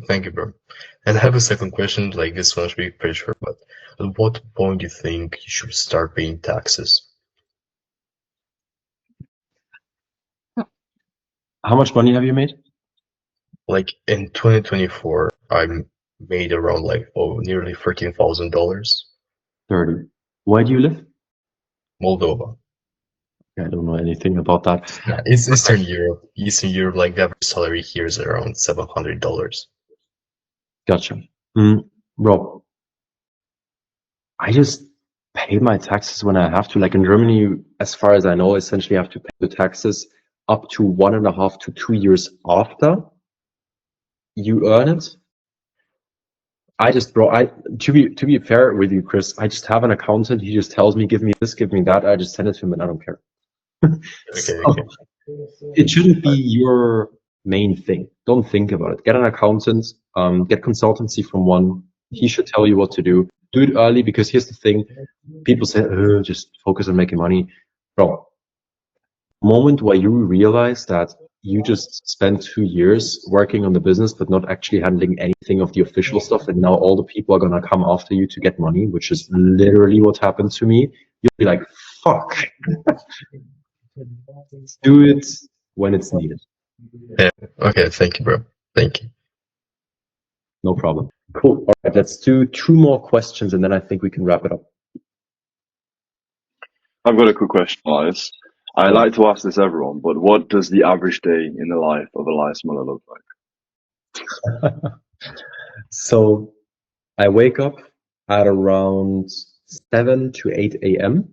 Thank you, bro. And I have a second question, like this one should be pretty short, but at what point do you think you should start paying taxes?
How much money have you made?
Like in 2024, I made around like nearly $13,000.
30. Where do you live?
Moldova.
I don't know anything about that.
It's Eastern Europe. Eastern Europe, like the average salary here is around $700.
Gotcha. Bro, I just pay my taxes when I have to. Like in Germany, as far as I know, essentially I have to pay the taxes up to 1.5 to 2 years after you earn it. To be fair with you, Chris, I just have an accountant. He just tells me, give me this, give me that. I just send it to him and I don't care.
Okay.
It shouldn't be your main thing. Don't think about it. Get an accountant, get consultancy from one. He should tell you what to do. Do it early, because here's the thing. People say, just focus on making money. Bro, moment where you realize that you just spent 2 years working on the business, but not actually handling anything of the official stuff, and now all the people are going to come after you to get money, which is literally what happened to me. You'll be like, fuck. Do it when it's needed.
Yeah. Okay. Thank you, bro. Thank you.
No problem. Cool. All right, let's do 2 more questions and then I think we can wrap it up.
I've got a quick question, Elias. I like to ask this everyone, but what does the average day in the life of Elias Mueller look like?
So I wake up at around 7 to 8 a.m.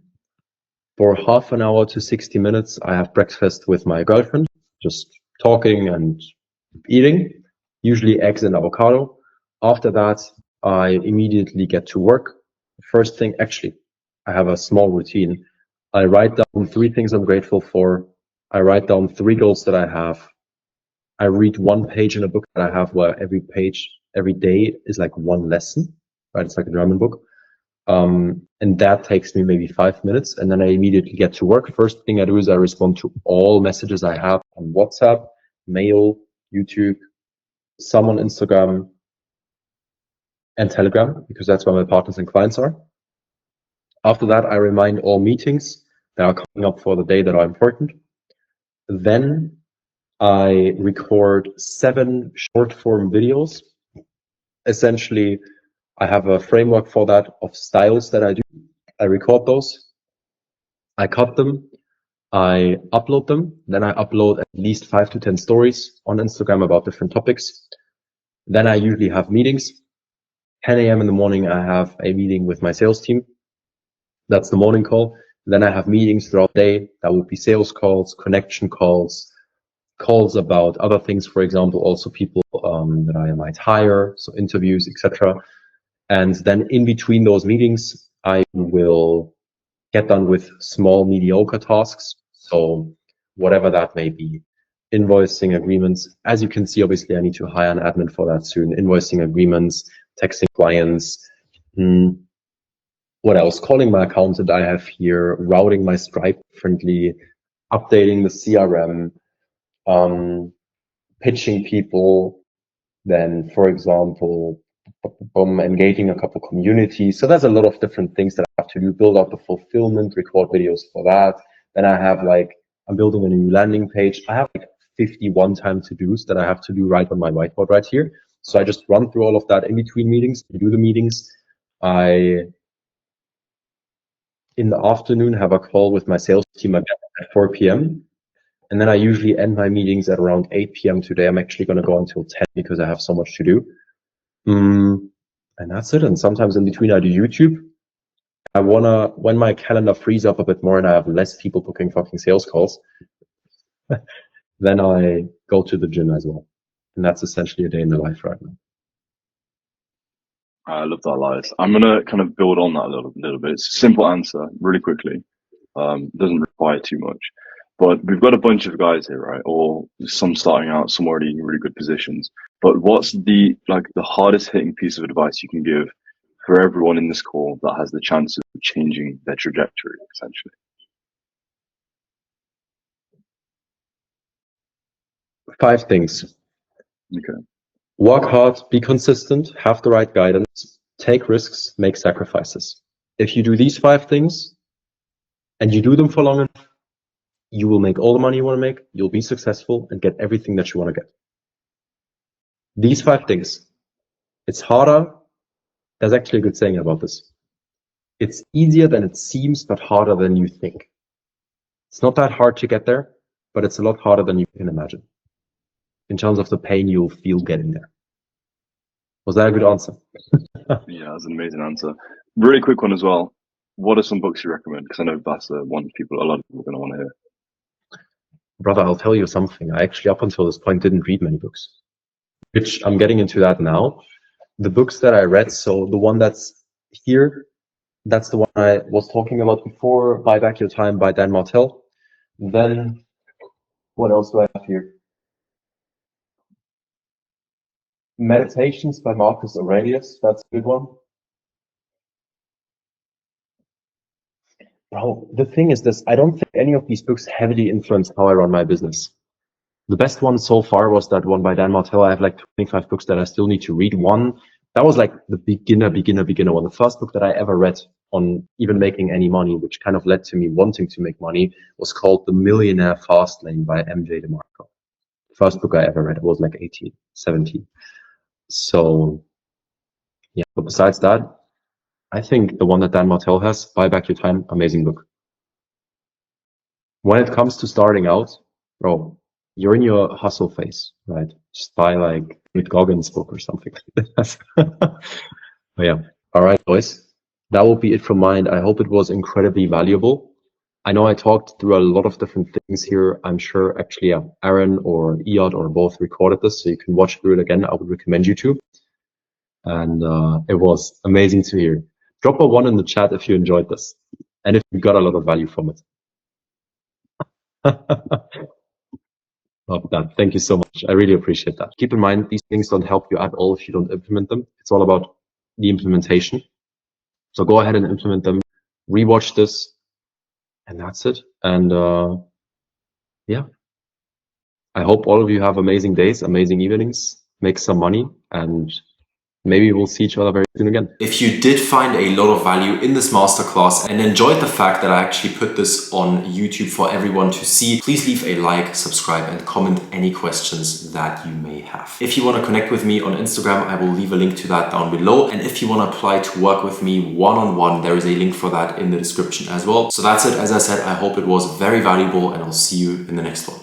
For half an hour to 60 minutes, I have breakfast with my girlfriend, just talking and eating, usually eggs and avocado. After that, I immediately get to work. First thing, actually, I have a small routine. I write down 3 things I'm grateful for. I write down 3 goals that I have. I read 1 page in a book that I have, where every page, every day is like 1 lesson, right? It's like a German book. And that takes me maybe 5 minutes, and then I immediately get to work. First thing I do is I respond to all messages I have on WhatsApp, mail, YouTube, some on Instagram and Telegram, because that's where my partners and clients are. After that, I remind all meetings that are coming up for the day that are important. Then I record 7 short form videos. Essentially, I have a framework for that of styles that I do. I record those, I cut them, I upload them, then I upload at least 5 to 10 stories on Instagram about different topics. Then I usually have meetings. 10 a.m. in the morning, I have a meeting with my sales team. That's the morning call. Then I have meetings throughout the day. That would be sales calls, connection calls, calls about other things, for example, also people that I might hire, so interviews, etc. And then in between those meetings, I will get done with small, mediocre tasks. So whatever that may be, invoicing agreements. As you can see, obviously, I need to hire an admin for that soon. Invoicing agreements, texting clients. What else? Calling my accountant I have here, routing my Stripe differently, updating the CRM, pitching people, then, for example, engaging a couple communities. So there's a lot of different things that I have to do, build out the fulfillment, record videos for that. Then I have I'm building a new landing page. I have 51 time to-dos that I have to do right on my whiteboard right here. So I just run through all of that in between meetings, do the meetings. In the afternoon, have a call with my sales team again at 4 p.m. And then I usually end my meetings at around 8 p.m. Today. I'm actually going to go until 10 because I have so much to do. And that's it. And sometimes in between, I do YouTube. When my calendar frees up a bit more and I have less people booking fucking sales calls, then I go to the gym as well. And that's essentially a day in the life right now.
I love that, Elias. I'm gonna kind of build on that a little bit. It's a simple answer, really quickly. Doesn't require too much. But we've got a bunch of guys here, right? Or some starting out, some already in really good positions. But what's the hardest hitting piece of advice you can give for everyone in this call that has the chance of changing their trajectory, essentially?
Five things.
Okay.
Work hard, be consistent, have the right guidance, take risks, make sacrifices. If you do these 5 things and you do them for long enough, you will make all the money you want to make, you'll be successful and get everything that you want to get. These 5 things. It's harder. There's actually a good saying about this. It's easier than it seems, but harder than you think. It's not that hard to get there, but it's a lot harder than you can imagine in terms of the pain you'll feel getting there. Was that a good answer?
Yeah, that's an amazing answer. Really quick one as well. What are some books you recommend? Because I know that's a lot of people are going to want to hear.
Brother, I'll tell you something. I actually, up until this point, didn't read many books, which I'm getting into that now. The books that I read, so the one that's here, that's the one I was talking about before, Buy Back Your Time by Dan Martell. Then, what else do I have here? Meditations by Marcus Aurelius, that's a good one. Bro, the thing is this, I don't think any of these books heavily influence how I run my business. The best one so far was that one by Dan Martell. I have 25 books that I still need to read. One, that was the beginner one. The first book that I ever read on even making any money, which kind of led to me wanting to make money, was called The Millionaire Fast Lane by MJ DeMarco. First book I ever read, I was 18, 17. So, yeah, but besides that, I think the one that Dan Martell has, Buy Back Your Time, amazing book. When it comes to starting out, bro, you're in your hustle phase, right? Just buy David Goggins' book or something like that. But yeah. All right, boys. That will be it from mine. I hope it was incredibly valuable. I know I talked through a lot of different things here. I'm sure actually Aaron or Iyad or both recorded this, so you can watch through it again. I would recommend you to. And it was amazing to hear. Drop a 1 in the chat if you enjoyed this and if you got a lot of value from it. Love that. Thank you so much. I really appreciate that. Keep in mind, these things don't help you at all if you don't implement them. It's all about the implementation. So go ahead and implement them. Rewatch this, and that's it. And yeah, I hope all of you have amazing days, amazing evenings, make some money, and maybe we'll see each other very soon again.
If you did find a lot of value in this masterclass and enjoyed the fact that I actually put this on YouTube for everyone to see, please leave a like, subscribe, and comment any questions that you may have. If you want to connect with me on Instagram, I will leave a link to that down below. And if you want to apply to work with me one-on-one, there is a link for that in the description as well. So that's it. As I said, I hope it was very valuable, and I'll see you in the next one.